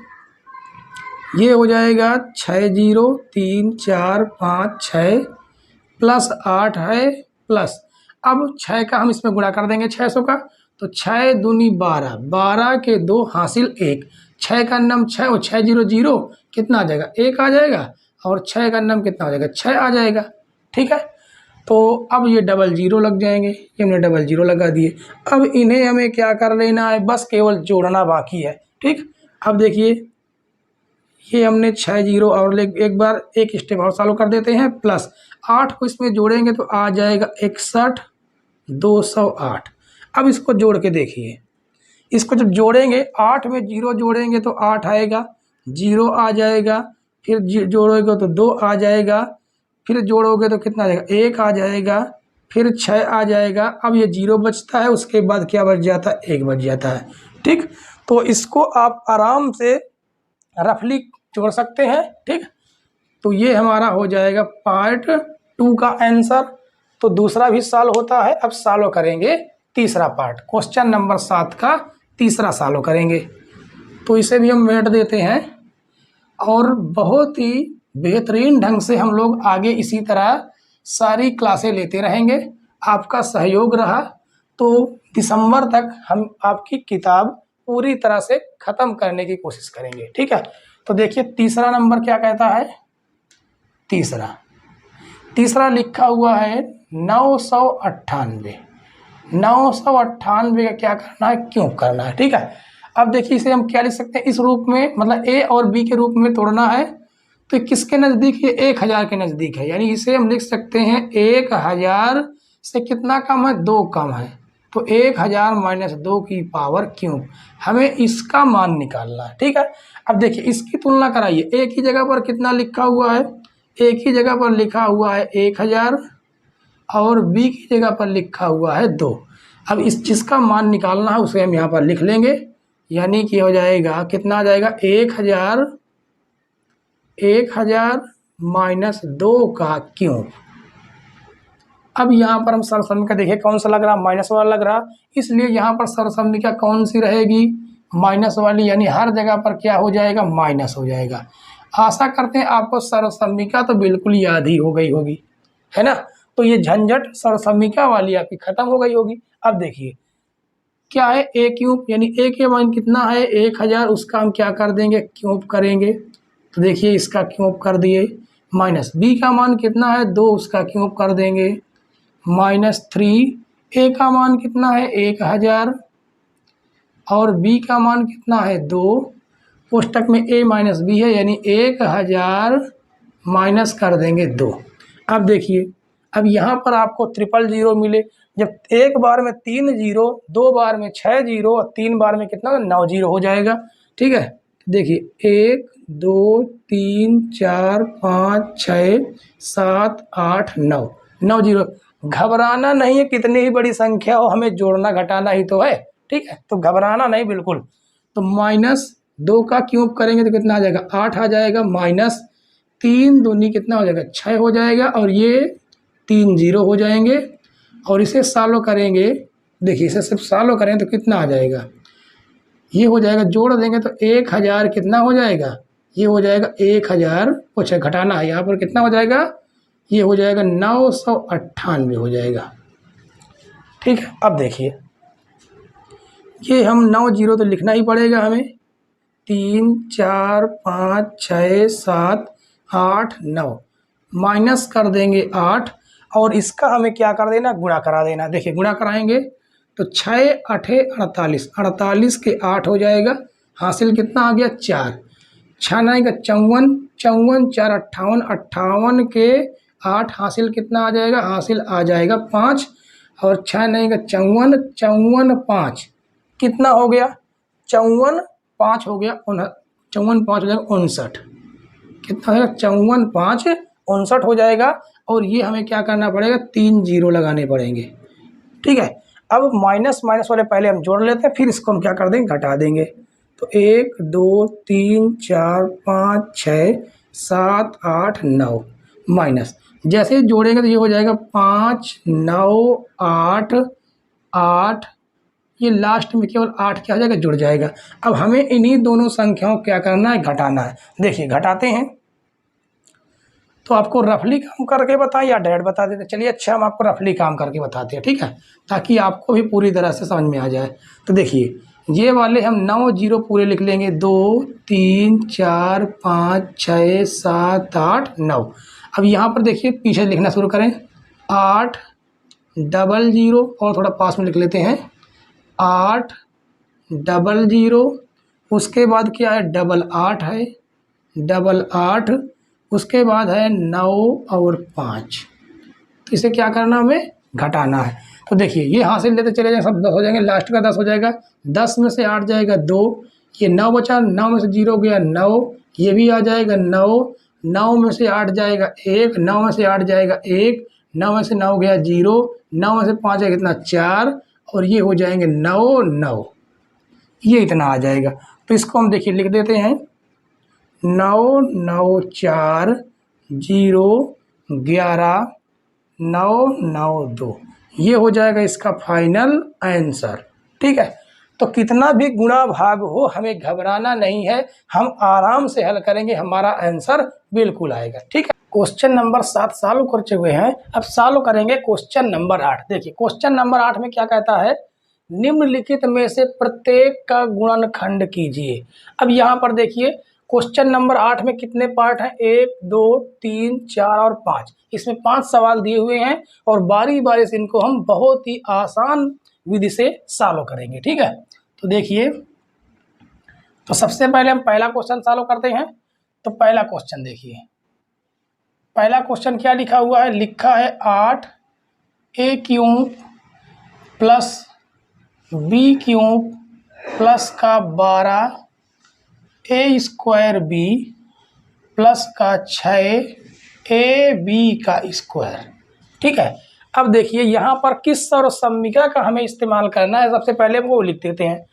ये हो जाएगा 6 जीरो 3 4 5 6 प्लस 8 है, प्लस अब 6 का हम इसमें गुणा कर देंगे 600 का, तो 6 दूनी 12, 12 के 2 हासिल 1, 6 का नम 6 और 6 जीरो जीरो कितना आ जाएगा 1 आ जाएगा, और 6 का नम कितना हो जाएगा 6 आ जाएगा, ठीक है। तो अब ये डबल जीरो लग जाएंगे, ये हमने डबल जीरो लगा दिए। अब इन्हें हमें क्या कर लेना है, बस केवल जोड़ना बाकी है, ठीक। अब देखिए ये हमने 6 जीरो और एक बार एक स्टेप और चालू कर देते हैं, प्लस 8 को इसमें जोड़ेंगे तो आ जाएगा 61 208। अब इसको जोड़ के देखिए, इसको जब जोड़ेंगे 8 में 0 जोड़ेंगे तो 8 आएगा, 0 आ जाएगा, फिर जोड़ोगे तो 2 आ जाएगा, फिर जोड़ोगे तो कितना आ जाएगा 1 आ जाएगा, फिर 6 आ जाएगा। अब ये 0 बचता है, उसके बाद क्या बच जाता है 1 बच जाता है, ठीक। तो इसको आप आराम से रफली जोड़ सकते हैं, ठीक। तो ये हमारा हो जाएगा पार्ट 2 का आंसर। तो दूसरा भी सॉल्व होता है, अब सॉल्व करेंगे तीसरा पार्ट, क्वेश्चन नंबर 7 का तीसरा सॉल्व करेंगे। तो इसे भी हम मिट देते हैं, और बहुत ही बेहतरीन ढंग से हम लोग आगे इसी तरह सारी क्लासें लेते रहेंगे। आपका सहयोग रहा तो दिसंबर तक हम आपकी किताब पूरी तरह से ख़त्म करने की कोशिश करेंगे, ठीक है। तो देखिए तीसरा नंबर क्या कहता है, तीसरा लिखा हुआ है 998। 998 का क्या करना है, क्यों करना है, ठीक है। अब देखिए इसे हम क्या लिख सकते हैं, इस रूप में, मतलब ए और बी के रूप में तोड़ना है, तो किसके नज़दीक, ये 1000 के नज़दीक है, यानी इसे हम लिख सकते हैं 1000 से कितना कम है 2 कम है, तो 1000 माइनस 2 की पावर क्यूब, हमें इसका मान निकालना है, ठीक है। अब देखिए इसकी तुलना कराइए, ए की जगह पर कितना लिखा हुआ है, ए की जगह पर लिखा हुआ है 1000 और बी की जगह पर लिखा हुआ है 2। अब इस जिसका मान निकालना है उसे हम यहाँ पर लिख लेंगे, यानी कि हो जाएगा कितना आ जाएगा 1000 माइनस 2 का क्यूब। अब यहाँ पर हम सरसम्मिका देखिए कौन सा लग रहा, माइनस वाला लग रहा, इसलिए यहाँ पर सरसम्मिका कौन सी रहेगी, माइनस वाली, यानी हर जगह पर क्या हो जाएगा माइनस हो जाएगा। आशा करते हैं आपको सरसम्मिका तो बिल्कुल याद ही हो गई होगी, है ना। तो ये झंझट सरसम्मिका वाली आपकी खत्म हो गई होगी। अब देखिए क्या है ए क्यूब, यानी ए के मान कितना है 1000, उसका हम क्या कर देंगे क्यूब करेंगे, तो देखिए इसका क्यूब कर दिए, माइनस बी का मान कितना है 2, उसका क्यूब कर देंगे, माइनस 3, ए का मान कितना है 1000 और बी का मान कितना है 2, कोष्टक में ए माइनस बी है, यानी 1000 माइनस कर देंगे 2। अब देखिए अब यहाँ पर आपको 000 मिले, जब एक बार में 3 जीरो, 2 बार में 6 जीरो और 3 बार में कितना 9 जीरो हो जाएगा, ठीक है। देखिए 1 2 3 4 5 6 7 8 9, 9 जीरो। घबराना नहीं है, कितनी ही बड़ी संख्या हो हमें जोड़ना घटाना ही तो है, ठीक है, तो घबराना नहीं बिल्कुल। तो माइनस 2 का क्यूब करेंगे तो कितना आ जाएगा 8 आ जाएगा, माइनस 3 दूनी कितना हो जाएगा 6 हो जाएगा, और ये 3 0 हो जाएंगे। और इसे सॉल्व करेंगे, देखिए इसे सिर्फ सॉल्व करें तो कितना आ जाएगा, ये हो जाएगा, जोड़ देंगे तो 1000 कितना हो जाएगा, ये हो जाएगा 1000, कुछ घटाना है यहाँ पर, कितना हो जाएगा, ये हो जाएगा 998 हो जाएगा। ठीक है, अब देखिए ये हम 9 0 तो लिखना ही पड़ेगा हमें, 3 4 5 6 7 8 9, माइनस कर देंगे 8, और इसका हमें क्या कर देना, गुणा करा देना। देखिए गुणा कराएंगे तो 6 8 48, 48 के 8 हो जाएगा, हासिल कितना आ गया 4, 6 9 का 54, 54 4 58, 58 के 8 हासिल कितना आ जाएगा, हासिल आ जाएगा 5, और 6 9 का 54, 54 5 कितना हो गया, 54 5 हो गया, 54 5 हो जाएगा 59, कितना हो जाएगा 54 5 59 हो जाएगा। और ये हमें क्या करना पड़ेगा, 3 0 लगाने पड़ेंगे। ठीक है, अब माइनस माइनस वाले पहले हम जोड़ लेते हैं, फिर इसको हम क्या कर देंगे, घटा देंगे। तो 1 2 3 4 5 6 7 8 9, माइनस जैसे ही जोड़ेंगे तो ये हो जाएगा 5 9 8 8, ये लास्ट में केवल 8 क्या हो जाएगा, जुड़ जाएगा। अब हमें इन्हीं दोनों संख्याओं को क्या करना है, घटाना है। देखिए घटाते हैं तो आपको रफली काम करके बताएं या डायरेक्ट बता देते, चलिए अच्छा हम आपको रफली काम करके बताते हैं, ठीक है, ताकि आपको भी पूरी तरह से समझ में आ जाए। तो देखिए ये वाले हम 9 0 पूरे लिख लेंगे, 2 3 4 5 6 7 8 9। अब यहाँ पर देखिए पीछे लिखना शुरू करें, 8 00, और थोड़ा पास में लिख लेते हैं, 8 00, उसके बाद क्या है, 8 है, 8, उसके बाद है 9 और 5, तो इसे क्या करना, हमें घटाना है। तो देखिए ये हासिल लेते चले जाएंगे, सब 10 हो जाएंगे, लास्ट का 10 हो जाएगा, 10 में से 8 जाएगा 2, ये 9 बचा, 9 में से 0 गया 9, ये भी आ जाएगा 9, 9 में से 8 जाएगा 1, 9 में से 8 जाएगा 1, 9 में से 9 गया 0, 9 में से 5 है कितना 4, और ये हो जाएंगे 9 9, ये इतना आ जाएगा। तो इसको हम देखिए लिख देते हैं, 9 9 4 0 11 9 9 2, ये हो जाएगा इसका फाइनल आंसर। ठीक है, तो कितना भी गुणा भाग हो हमें घबराना नहीं है, हम आराम से हल करेंगे, हमारा आंसर बिल्कुल आएगा। ठीक है, क्वेश्चन नंबर 7 सॉल्व कर चुके हैं, अब सॉल्व करेंगे क्वेश्चन नंबर 8। देखिए क्वेश्चन नंबर 8 में क्या कहता है, निम्नलिखित में से प्रत्येक का गुणनखंड कीजिए। अब यहाँ पर देखिए क्वेश्चन नंबर 8 में कितने पार्ट हैं, 1 2 3 4 और 5, इसमें 5 सवाल दिए हुए हैं, और बारी बारी से इनको हम बहुत ही आसान विधि से सॉल्व करेंगे। ठीक है, तो देखिए, तो सबसे पहले हम पहला क्वेश्चन सॉल्व करते हैं। तो पहला क्वेश्चन देखिए, पहला क्वेश्चन क्या लिखा हुआ है, लिखा है 8a³ प्लस b³ प्लस का 12a² प्लस का 6ab²। ठीक है, अब देखिए यहाँ पर किस सर्वसम्मिका का हमें इस्तेमाल करना है, सबसे पहले हम वो लिख देते हैं।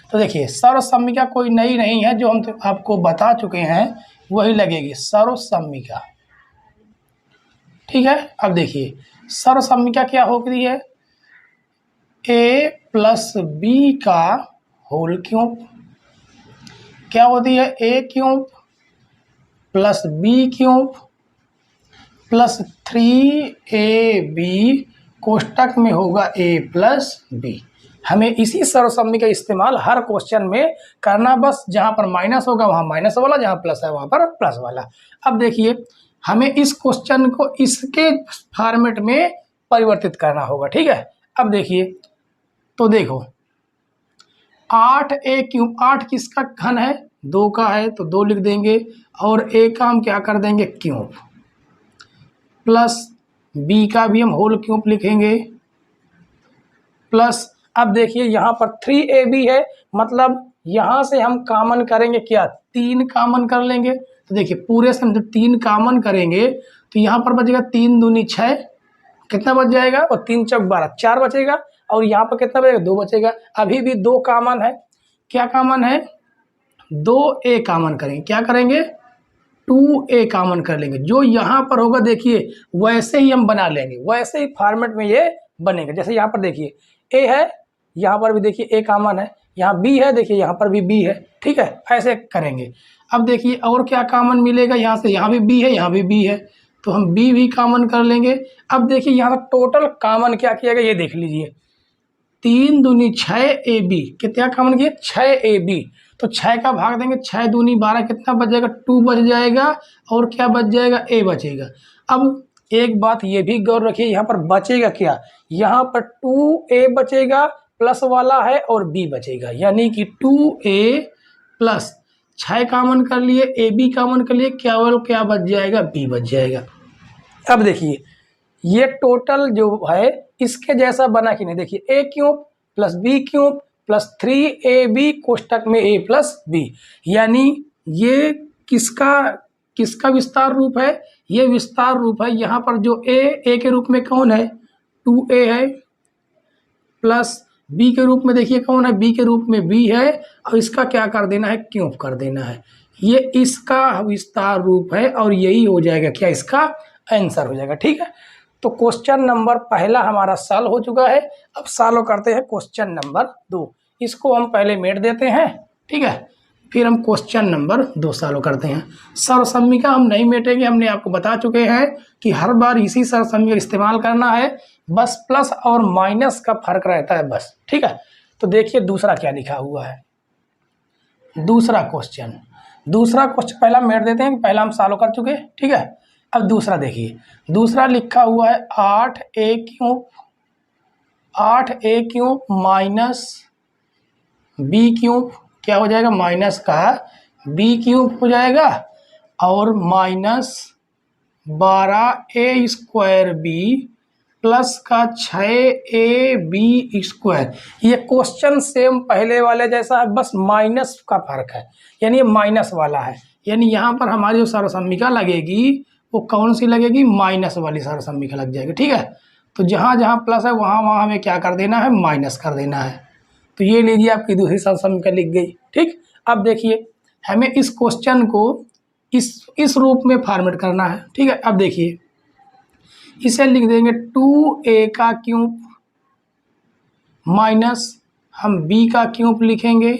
तो देखिए सर्वसम्मिका कोई नई नहीं है, जो हम तो आपको बता चुके हैं वही लगेगी, सर्वसम्मिका। ठीक है, अब देखिए सर्वसम्मिका क्या होती है, a प्लस b का होल क्यूब, क्या होती है, a³ plus b³ plus 3ab कोष्टक में होगा a प्लस b। हमें इसी सर्वसम्मि का इस्तेमाल हर क्वेश्चन में करना, बस जहाँ पर माइनस होगा वहाँ माइनस वाला, जहाँ प्लस है वहाँ पर प्लस वाला। अब देखिए हमें इस क्वेश्चन को इसके फॉर्मेट में परिवर्तित करना होगा। ठीक है, अब देखिए, तो देखो 8a³ 8 किसका घन है, 2 का है, तो 2 लिख देंगे, और a का हम क्या कर देंगे क्यूब, प्लस b का भी हम होल क्यूब लिखेंगे, प्लस अब देखिए यहाँ पर 3ab है, मतलब यहाँ से हम कामन करेंगे क्या, 3 कामन कर लेंगे। तो देखिए पूरे से हम जब 3 कामन करेंगे तो यहाँ पर बचेगा 3 दूनी 6, कितना बच जाएगा, और 3 चौक 12, 4 बचेगा, और यहाँ पर कितना बचेगा, 2 बचेगा। अभी भी 2 कामन है, क्या कामन है, 2a कामन करेंगे, क्या करेंगे 2a कॉमन कर लेंगे। जो यहाँ पर होगा देखिए वैसे ही हम बना लेंगे, वैसे ही फॉर्मेट में ये बनेगा। जैसे यहाँ पर देखिए a है, यहाँ पर भी देखिए a कॉमन है, यहाँ b है, देखिए यहाँ पर भी b है, ठीक है, ऐसे करेंगे। अब देखिए और क्या कॉमन मिलेगा, यहाँ से यहाँ भी b है, यहाँ भी b है, तो हम b भी कॉमन कर लेंगे। अब देखिए यहाँ टोटल कॉमन क्या किया गया ये देख लीजिए, 3 दूनी 6ab, कितना कॉमन किया 6ab, तो 6 का भाग देंगे, 6 दूनी 12, कितना बच जाएगा 2 बच जाएगा, और क्या बच जाएगा a बचेगा। अब एक बात ये भी गौर रखिए, यहाँ पर बचेगा क्या, यहाँ पर 2a बचेगा प्लस वाला है और b बचेगा, यानी कि 2a प्लस 6 कॉमन कर लिए, ab कॉमन कर लिए, केवल क्या बच जाएगा b बच जाएगा। अब देखिए ये टोटल जो है इसके जैसा बना कि नहीं, देखिए a cube plus b cube plus 3ab कोष्टक में a प्लस b, यानी ये किसका विस्तार रूप है, ये विस्तार रूप है। यहाँ पर जो a के रूप में कौन है 2a है, प्लस b के रूप में देखिए कौन है, b के रूप में b है, और इसका क्या कर देना है क्यूब कर देना है। ये इसका विस्तार रूप है और यही हो जाएगा क्या इसका आंसर हो जाएगा, ठीक है। तो क्वेश्चन नंबर पहला हमारा सॉल्व हो चुका है। अब सॉल्व करते हैं क्वेश्चन नंबर 2। इसको हम पहले मेट देते हैं, ठीक है, फिर हम क्वेश्चन नंबर 2 सॉल्व करते हैं। सरसम्मिका हम नहीं मेटेंगे, हमने आपको बता चुके हैं कि हर बार इसी सरसम्मिका इस्तेमाल करना है, बस प्लस और माइनस का फर्क रहता है बस, ठीक है। तो देखिए दूसरा क्या लिखा हुआ है, दूसरा क्वेश्चन पहला मेट देते हैं, पहला हम सॉल्व कर चुके हैं, ठीक है। अब दूसरा देखिए, दूसरा लिखा हुआ है 8a cube minus b cube, क्या हो जाएगा माइनस का b क्यूब हो जाएगा, और minus 12a square b plus का 6ab स्क्वायर। ये क्वेश्चन सेम पहले वाले जैसा है, बस माइनस का फर्क है, यानी ये माइनस वाला है, यानी यहाँ पर हमारी जो सरसम्मिका लगेगी वो कौन सी लगेगी, माइनस वाली सरसम्मिका लग जाएगी, ठीक है। तो जहाँ जहाँ प्लस है वहाँ हमें क्या कर देना है माइनस कर देना है। तो ये लीजिए आपकी दूसरी सरसम्मिका लिख गई, ठीक। अब देखिए हमें इस क्वेश्चन को इस रूप में फॉर्मेट करना है, ठीक है। अब देखिए इसे लिख देंगे 2a का क्यूब माइनस हम b का क्यूब लिखेंगे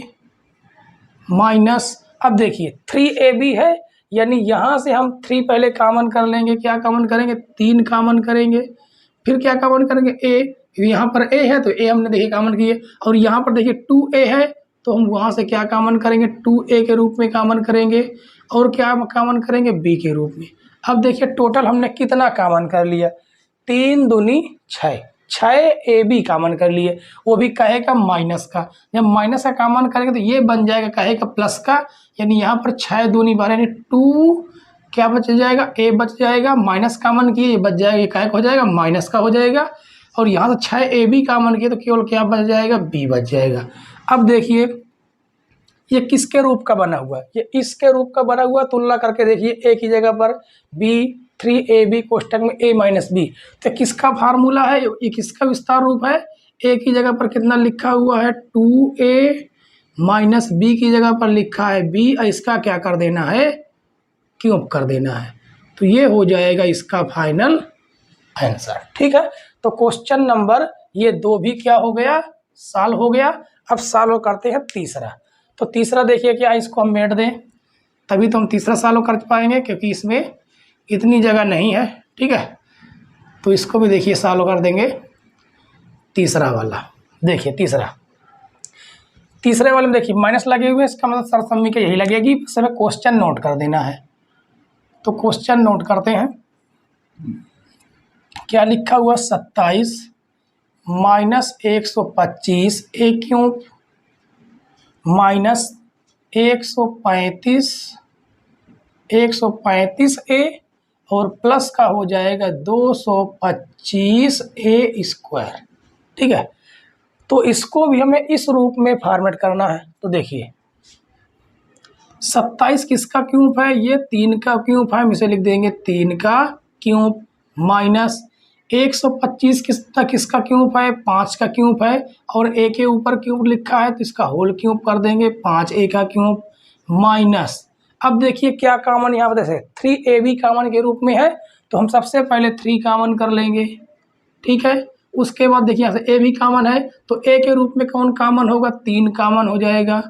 माइनस, अब देखिए 3ab है, यानी यहाँ से हम 3 पहले कॉमन कर लेंगे, क्या कॉमन करेंगे 3 कॉमन करेंगे, फिर क्या कॉमन करेंगे a, यहाँ पर a है तो a हमने देखिए कॉमन किए, और यहाँ पर देखिए 2a है तो हम वहाँ से क्या कॉमन करेंगे 2a के रूप में कॉमन करेंगे, और क्या कॉमन करेंगे b के रूप में। अब देखिए टोटल हमने कितना कॉमन कर लिया, 3 दूनी 6ab कॉमन कर लिए, वो भी कहे का माइनस का। जब माइनस का कॉमन करेंगे तो ये बन जाएगा कहे का प्लस का, यानी यहाँ पर 6 दूनी 12 यानी 2 क्या बच जाएगा a बच जाएगा, माइनस कॉमन किए ये बच जाएगा, ये कहे का हो जाएगा माइनस का हो जाएगा, और यहाँ से 6ab कॉमन किए तो केवल क्या बच जाएगा b बच जाएगा। अब देखिए ये किसके रूप का बना हुआ है, ये इसके रूप का बना हुआ, तुलना करके देखिए a की जगह पर b 3ab कोष्टक में a माइनस b, तो किसका फार्मूला है, ये किसका विस्तार रूप है, a की जगह पर कितना लिखा हुआ है 2a माइनस b की जगह पर लिखा है b, और इसका क्या कर देना है क्यूब कर देना है, तो ये हो जाएगा इसका फाइनल आंसर, ठीक है। तो क्वेश्चन नंबर ये 2 भी क्या हो गया सॉल्व हो गया। अब सॉल्व करते हैं तीसरा। तो तीसरा देखिए क्या इसको हम मेट दें तभी तो हम तीसरा सॉल्व कर पाएंगे, क्योंकि इसमें इतनी जगह नहीं है, ठीक है। तो इसको भी देखिए सॉल्व कर देंगे तीसरा वाला। देखिए तीसरे वाले में देखिए माइनस लगे हुए हैं, इसका मतलब सरसम्मिका यही लगेगी, बस हमें क्वेश्चन नोट कर देना है। तो क्वेश्चन नोट करते हैं, क्या लिखा हुआ 27 minus 125 a cube minus 135 a और प्लस का हो जाएगा 225 a स्क्वायर, ठीक है। तो इसको भी हमें इस रूप में फॉर्मेट करना है। तो देखिए 27 किसका क्यूब है, ये 3 का क्यूब है, हम इसे लिख देंगे 3 का क्यूब माइनस 125 किसका क्यूब है, 5 का क्यूब है, और a के ऊपर क्यूब लिखा है तो इसका होल क्यूब कर देंगे 5a का क्यूब माइनस, अब देखिए क्या कॉमन यहाँ पर जैसे 3ab कॉमन के रूप में है, तो हम सबसे पहले 3 कॉमन कर लेंगे, ठीक है। उसके बाद देखिए यहाँ से a भी कॉमन है, तो a के रूप में कौन कॉमन होगा, 3 कॉमन हो जाएगा।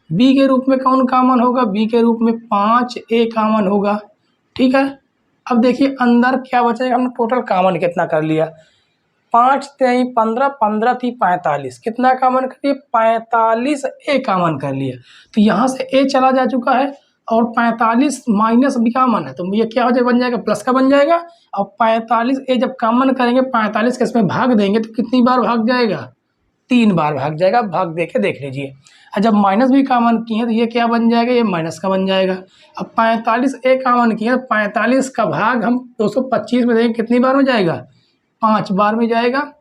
b के रूप में कौन कॉमन होगा, b के रूप में 5a कॉमन होगा, ठीक है। अब देखिए अंदर क्या बचेगा, हमने टोटल कॉमन कितना कर लिया, 5 3 15, 15 3 45, कितना कॉमन कर लिया, 45 ए कॉमन कर लिया। तो यहाँ से ए चला जा चुका है और 45 माइनस भी कॉमन है, तो ये क्या हो जाए, बन जाएगा प्लस का बन जाएगा। और 45 ए जब कॉमन करेंगे 45 के इसमें भाग देंगे तो कितनी बार भाग जाएगा, 3 बार भाग जाएगा। भाग दे के देख लीजिए। और जब माइनस भी कॉमन किए तो ये क्या बन जाएगा, ये माइनस का बन जाएगा। अब 45 ए कॉमन किए तो 45 का भाग हम 225 में देंगे, कितनी बार में जाएगा, 5 बार में जाएगा।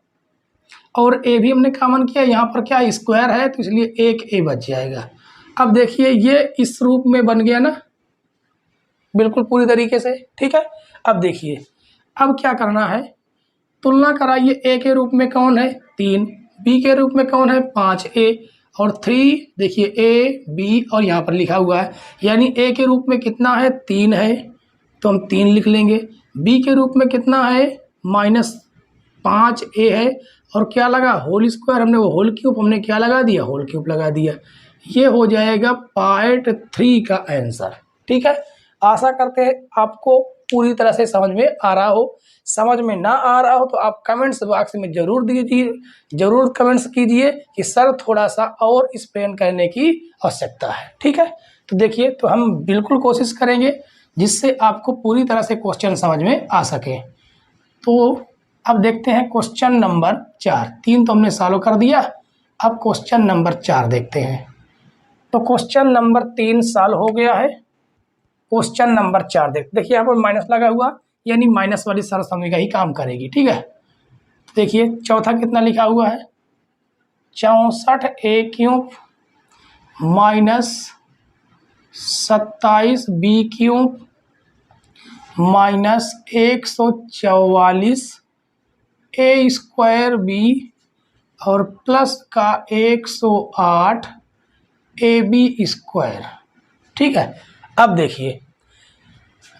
और ए भी हमने कॉमन किया, यहाँ पर क्या स्क्वायर है तो इसलिए एक ए बच जाएगा। अब देखिए ये इस रूप में बन गया ना, बिल्कुल पूरी तरीके से, ठीक है। अब देखिए अब क्या करना है, तुलना कराइए, ए के रूप में कौन है 3, बी के रूप में कौन है 5a और 3, देखिए ए बी और यहाँ पर लिखा हुआ है, यानी ए के रूप में कितना है 3 है, तो हम 3 लिख लेंगे। बी के रूप में कितना है -5a है, और क्या लगा होल स्क्वायर, हमने वो होल क्यूब हमने क्या लगा दिया, होल क्यूब लगा दिया। ये हो जाएगा पार्ट 3 का आंसर, ठीक है। आशा करते हैं आपको पूरी तरह से समझ में आ रहा हो। समझ में ना आ रहा हो तो आप कमेंट्स बॉक्स में जरूर दीजिए, जरूर कमेंट्स कीजिए कि सर थोड़ा सा और एक्सप्लेन करने की आवश्यकता है, ठीक है। तो देखिए, तो हम बिल्कुल कोशिश करेंगे जिससे आपको पूरी तरह से क्वेश्चन समझ में आ सके। तो अब देखते हैं क्वेश्चन नंबर 4, 3 तो हमने सॉल्व कर दिया, अब क्वेश्चन नंबर 4 देखते हैं। तो क्वेश्चन नंबर 3 सॉल्व हो गया है। क्वेश्चन नंबर 4 देखिए यहाँ पर माइनस लगा हुआ, यानी माइनस वाली सरसमी का ही काम करेगी, ठीक है। देखिए चौथा कितना लिखा हुआ है, 64a³ minus 27b³ minus 144a² और प्लस का 108ab², ठीक है। अब देखिए,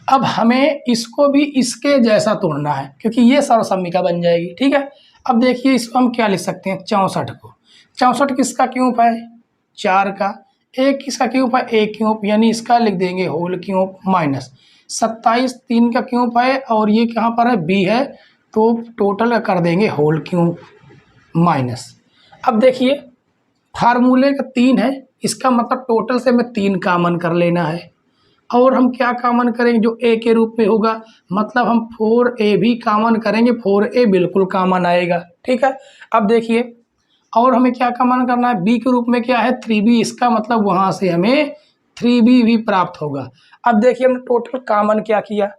अब हमें इसको भी इसके जैसा तोड़ना है क्योंकि ये सर्वसम्मिका बन जाएगी, ठीक है। अब देखिए इसको हम क्या लिख सकते हैं, 64 को, 64 किसका क्यूब है 4 का, एक किसका क्यूब है a³, यानी इसका लिख देंगे होल क्यूब, माइनस 27 3 का क्यूब है और ये कहाँ पर है b है, तो टोटल का कर देंगे होल क्यूब माइनस। अब देखिए फार्मूले का 3 है, इसका मतलब टोटल से हमें 3 कॉमन कर लेना है। और हम क्या कॉमन करेंगे, जो a के रूप में होगा, मतलब हम 4a भी कॉमन करेंगे, 4a बिल्कुल कॉमन आएगा, ठीक है। अब देखिए और हमें क्या कॉमन करना है, b के रूप में क्या है 3b, इसका मतलब वहाँ से हमें 3b भी प्राप्त होगा। अब देखिए हमने टोटल कॉमन क्या किया,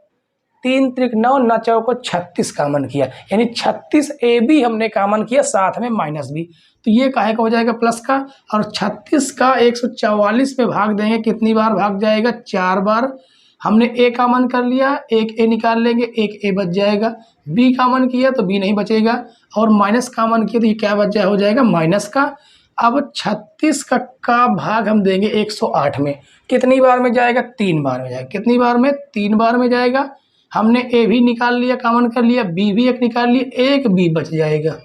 3 त्रिक 9 9 चौको 36 कॉमन किया, यानी 36a हमने कॉमन किया, साथ में माइनस भी, तो ये काहे का हो जाएगा प्लस का, और 36 का 144 पे भाग देंगे, कितनी बार भाग जाएगा 4 बार। हमने a कॉमन कर लिया, एक a निकाल लेंगे, एक a बच जाएगा। b कॉमन किया तो b नहीं बचेगा, और माइनस कॉमन किया तो ये क्या बच जाए, हो जाएगा माइनस का। अब 36 का भाग हम देंगे 108 में, कितनी बार में जाएगा 3 बार में जाएगा, कितनी बार में 3 बार में जाएगा। हमने a भी निकाल लिया, कॉमन कर लिया, b भी एक निकाल लिया, एक b बच जाएगा,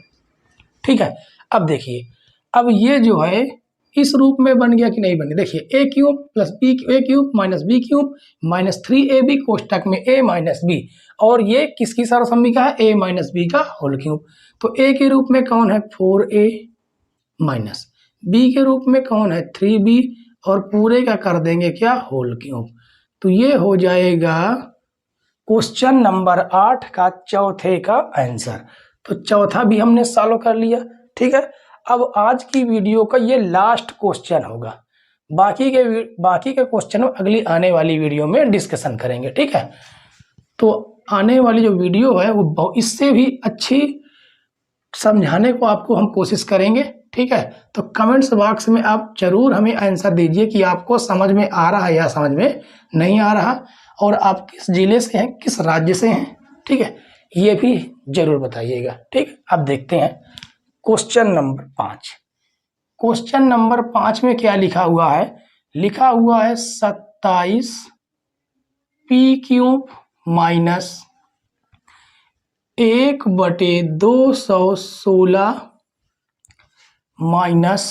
ठीक है। अब देखिए अब ये जो है इस रूप में बन गया कि नहीं बन गया, देखिए a³ plus a³ minus b³ minus 3ab कोष्टक में a माइनस b, और ये किसकी सर्वसम्मिका है, a माइनस b का होल क्यूब। तो a के रूप में कौन है 4a माइनस b के रूप में कौन है 3b, और पूरे का कर देंगे क्या होल क्यूब। तो ये हो जाएगा क्वेश्चन नंबर 8 का चौथे का आंसर। तो चौथा भी हमने सॉल्व कर लिया, ठीक है। अब आज की वीडियो का ये लास्ट क्वेश्चन होगा, बाकी के क्वेश्चन अगली आने वाली वीडियो में डिस्कशन करेंगे, ठीक है। तो आने वाली जो वीडियो है वो इससे भी अच्छी समझाने को आपको हम कोशिश करेंगे, ठीक है। तो कमेंट्स बॉक्स में आप जरूर हमें आंसर दीजिए कि आपको समझ में आ रहा है या समझ में नहीं आ रहा, और आप किस जिले से हैं, किस राज्य से हैं, ठीक है, ये भी जरूर बताइएगा, ठीक। अब देखते हैं क्वेश्चन नंबर 5। क्वेश्चन नंबर 5 में क्या लिखा हुआ है, लिखा हुआ है 27p³ minus 1/216 minus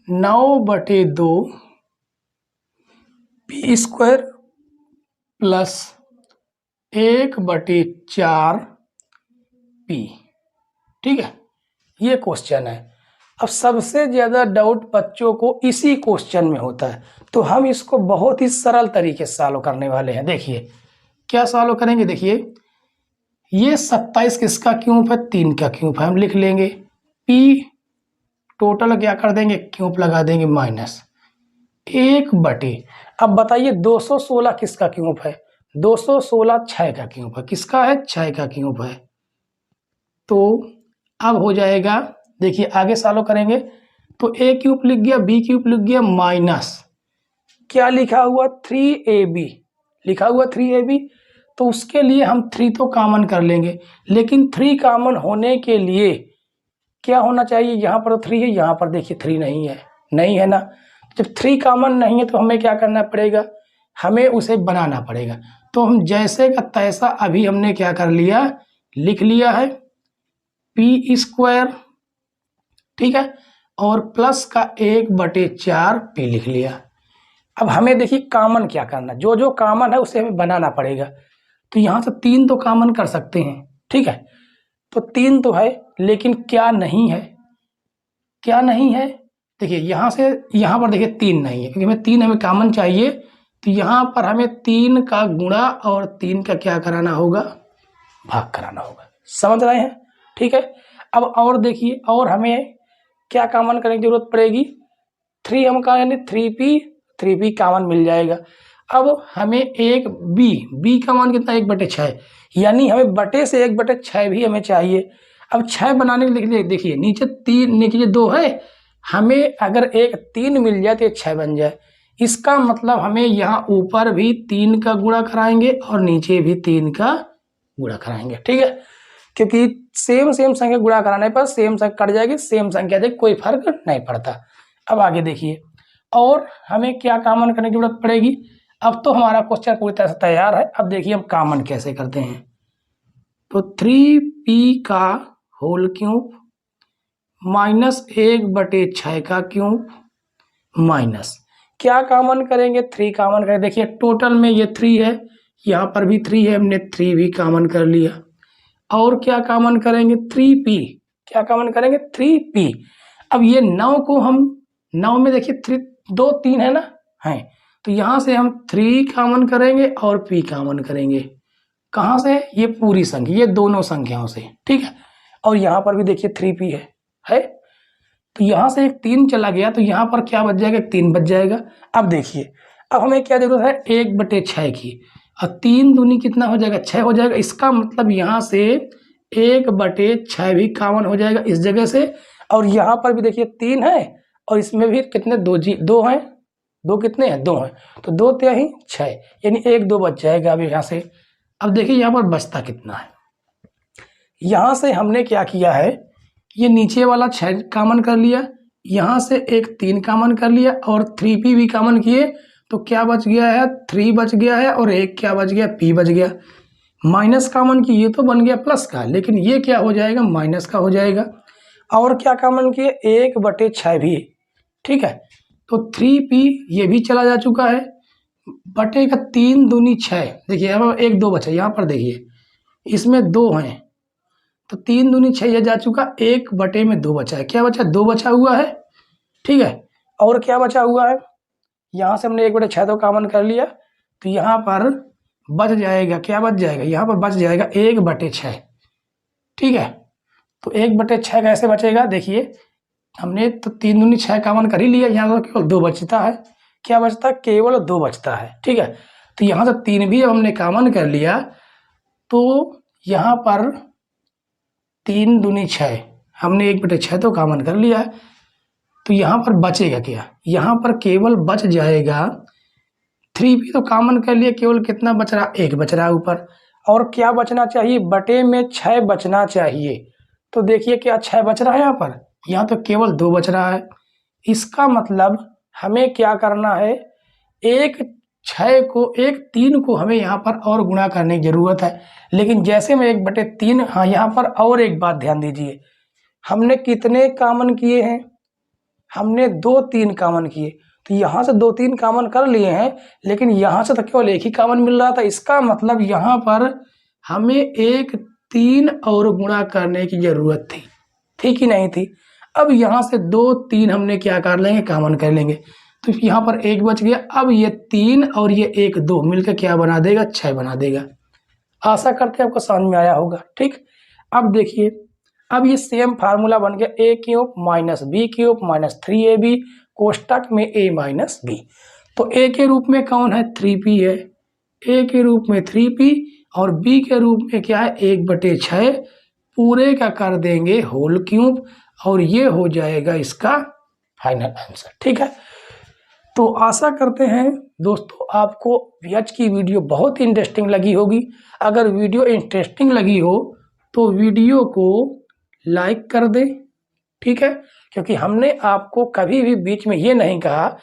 9/2p² plus 1/4p। ठीक है, ये क्वेश्चन है। अब सबसे ज़्यादा डाउट बच्चों को इसी क्वेश्चन में होता है, तो हम इसको बहुत ही सरल तरीके से सॉल्व करने वाले हैं। देखिए क्या सॉल्व करेंगे। देखिए ये 27 किसका क्यूब है, 3 का क्यूब है, हम लिख लेंगे। p टोटल क्या कर देंगे, क्यूब लगा देंगे माइनस 1/। अब बताइए 216 किसका क्यूब है, 216 6 का क्यूब है। किसका है, 6 का क्यूब है। तो अब हो जाएगा, देखिए आगे सॉल्व करेंगे तो a³ लिख गया, b³ लिख गया, माइनस क्या लिखा हुआ 3ab लिखा हुआ 3ab। तो उसके लिए हम 3 तो कॉमन कर लेंगे, लेकिन 3 कॉमन होने के लिए क्या होना चाहिए, यहाँ पर 3 है, यहाँ पर देखिए 3 नहीं है ना। जब 3 कॉमन नहीं है तो हमें क्या करना पड़ेगा, हमें उसे बनाना पड़ेगा। तो हम जैसे का तैसा अभी हमने क्या कर लिया, लिख लिया है p², ठीक है, और प्लस का 1/4p लिख लिया। अब हमें देखिए कॉमन क्या करना, जो जो कॉमन है उसे हमें बनाना पड़ेगा। तो यहाँ से 3 तो कॉमन कर सकते हैं, ठीक है। तो 3 तो है, लेकिन क्या नहीं है, क्या नहीं है, देखिए यहाँ से यहाँ पर देखिए 3 नहीं है, क्योंकि हमें 3 हमें कॉमन चाहिए। तो यहाँ पर हमें 3 का गुणा और 3 का क्या कराना होगा, भाग कराना होगा। समझ रहे हैं, ठीक है। अब और देखिए, और हमें क्या कॉमन करने की जरूरत पड़ेगी, 3 हम कहा यानी 3p कॉमन मिल जाएगा। अब हमें एक b का मान कितना, 1/6, यानी हमें बटे से 1/6 भी हमें चाहिए। अब 6 बनाने के लिए देखिए नीचे 3, नीचे 2 है, हमें अगर एक 3 मिल जाए तो ये 6 बन जाए। इसका मतलब हमें यहाँ ऊपर भी 3 का गुणा कराएंगे और नीचे भी 3 का गुणा कराएंगे, ठीक है। क्योंकि सेम संख्या गुणा कराने पर सेम संख्या कट जाएगी, सेम संख्या देख कोई फर्क नहीं पड़ता। अब आगे देखिए, और हमें क्या कॉमन करने की जरूरत पड़ेगी। अब तो हमारा क्वेश्चन पूरी तरह से तैयार है। अब देखिए हम कॉमन कैसे करते हैं। तो 3p का होल क्यूब माइनस 1/6 का क्यूब माइनस क्या कॉमन करेंगे, 3 कॉमन करें। देखिए टोटल में ये 3 है, यहाँ पर भी 3 है, हमने 3 भी कॉमन कर लिया। और क्या कॉमन करेंगे, 3p, क्या कॉमन करेंगे 3p। अब ये 9 को हम 9 में देखिए 3 2 3 है ना, है, तो यहाँ से हम 3 कॉमन करेंगे और p कॉमन करेंगे। कहाँ से, ये पूरी संख्या, ये दोनों संख्याओं से, ठीक है। और यहाँ पर भी देखिए 3p है। तो यहाँ से एक 3 चला गया, तो यहाँ पर क्या बच जाएगा, 3 बच जाएगा। अब देखिए, अब हमें क्या जरूरत है, 1/6 की, और 3 दूनी कितना हो जाएगा, 6 हो जाएगा। इसका मतलब यहाँ से 1/6 भी कॉमन हो जाएगा इस जगह से। और यहाँ पर भी देखिए 3 है, और इसमें भी कितने 2 हैं, 2 कितने हैं, 2 हैं, तो 2 3 6, यानी 1 2 बच जाएगा अब यहाँ से। अब देखिए यहाँ पर बचता कितना है, यहाँ से हमने क्या किया है, ये नीचे वाला 6 कॉमन कर लिया, यहाँ से एक 3 कॉमन कर लिया और 3p भी कॉमन किए, तो क्या बच गया है, 3 बच गया है, और एक क्या बच गया, p बच गया। माइनस कॉमन की, ये तो बन गया प्लस का, लेकिन ये क्या हो जाएगा, माइनस का हो जाएगा। और क्या कॉमन किए, 1/6 भी, ठीक है। तो 3p ये भी चला जा चुका है, बटे का 3 दूनी 6, देखिए अब 1 2 बचा, यहाँ पर देखिए इसमें 2 हैं, तो 3 दूनी 6 ये जा चुका, 1/2 बचा है। क्या बचा, 2 बचा हुआ है, ठीक है। और क्या बचा हुआ है, यहाँ से हमने 1/6 तो कॉमन कर लिया, तो यहाँ पर बच जाएगा, क्या बच जाएगा, यहाँ पर बच जाएगा 1/6, ठीक है। तो 1/6 कैसे बचेगा, देखिए हमने तो 3 दूनी 6 कॉमन कर ही लिया, यहाँ तो केवल 2 बचता है। क्या बचता है, केवल 2 बचता है, ठीक है। तो यहाँ से 3 भी अब हमने कॉमन कर लिया, तो यहाँ पर 3 दूनी 6, हमने 1/6 तो कॉमन कर लिया। तो यहाँ पर बचेगा क्या, यहाँ पर केवल बच जाएगा 3p तो कॉमन कर लिए, केवल कितना बच रहा, 1 बच रहा है ऊपर। और क्या बचना चाहिए, बटे में 6 बचना चाहिए। तो देखिए क्या 6 बच रहा है यहाँ पर, यहाँ तो केवल 2 बच रहा है। इसका मतलब हमें क्या करना है, एक 6 को एक 3 को हमें यहाँ पर और गुणा करने की ज़रूरत है, लेकिन जैसे मैं 1/3, हाँ यहाँ पर और एक बात ध्यान दीजिए, हमने कितने कॉमन किए हैं, हमने 2 3 कॉमन किए, तो यहाँ से 2 3 कॉमन कर लिए हैं, लेकिन यहाँ से तो केवल एक ही कॉमन मिल रहा था। इसका मतलब यहाँ पर हमें 1 3 और गुणा करने की ज़रूरत थी कि नहीं थी। अब यहाँ से 2 3 हमने क्या कर लेंगे, कॉमन कर लेंगे, तो यहाँ पर 1 बच गया। अब ये 3 और ये 1 2 मिलकर क्या बना देगा, 6 बना देगा। आशा करते हैं आपको समझ में आया होगा। ठीक, अब देखिए, अब ये सेम फार्मूला बन गया, a cube minus B cube minus 3ab कोष्टक में a माइनस बी। तो a के रूप में कौन है, 3p है, a के रूप में 3p और b के रूप में क्या है, 1/6 पूरे का कर देंगे होल क्यूब और ये हो जाएगा इसका फाइनल आंसर। ठीक है, तो आशा करते हैं दोस्तों आपको आज की वीडियो बहुत ही इंटरेस्टिंग लगी होगी। अगर वीडियो इंटरेस्टिंग लगी हो तो वीडियो को लाइक कर दें, ठीक है, क्योंकि हमने आपको कभी भी बीच में ये नहीं कहा,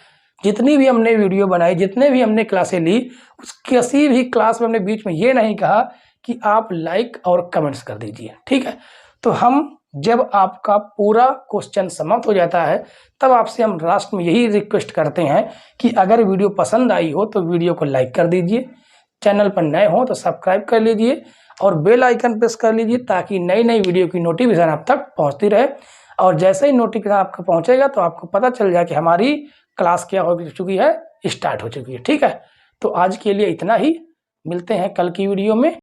जितनी भी हमने वीडियो बनाई, जितने भी हमने क्लासें ली, उस किसी भी क्लास में हमने बीच में ये नहीं कहा कि आप लाइक और कमेंट्स कर दीजिए। ठीक है, तो हम जब आपका पूरा क्वेश्चन समाप्त हो जाता है तब आपसे हम लास्ट में यही रिक्वेस्ट करते हैं कि अगर वीडियो पसंद आई हो तो वीडियो को लाइक कर दीजिए, चैनल पर नए हो तो सब्सक्राइब कर लीजिए और बेल आइकन प्रेस कर लीजिए ताकि नई नई वीडियो की नोटिफिकेशन आप तक पहुंचती रहे। और जैसे ही नोटिफिकेशन आपको पहुंचेगा तो आपको पता चल जाए कि हमारी क्लास क्या हो चुकी है, स्टार्ट हो चुकी है। ठीक है, तो आज के लिए इतना ही, मिलते हैं कल की वीडियो में।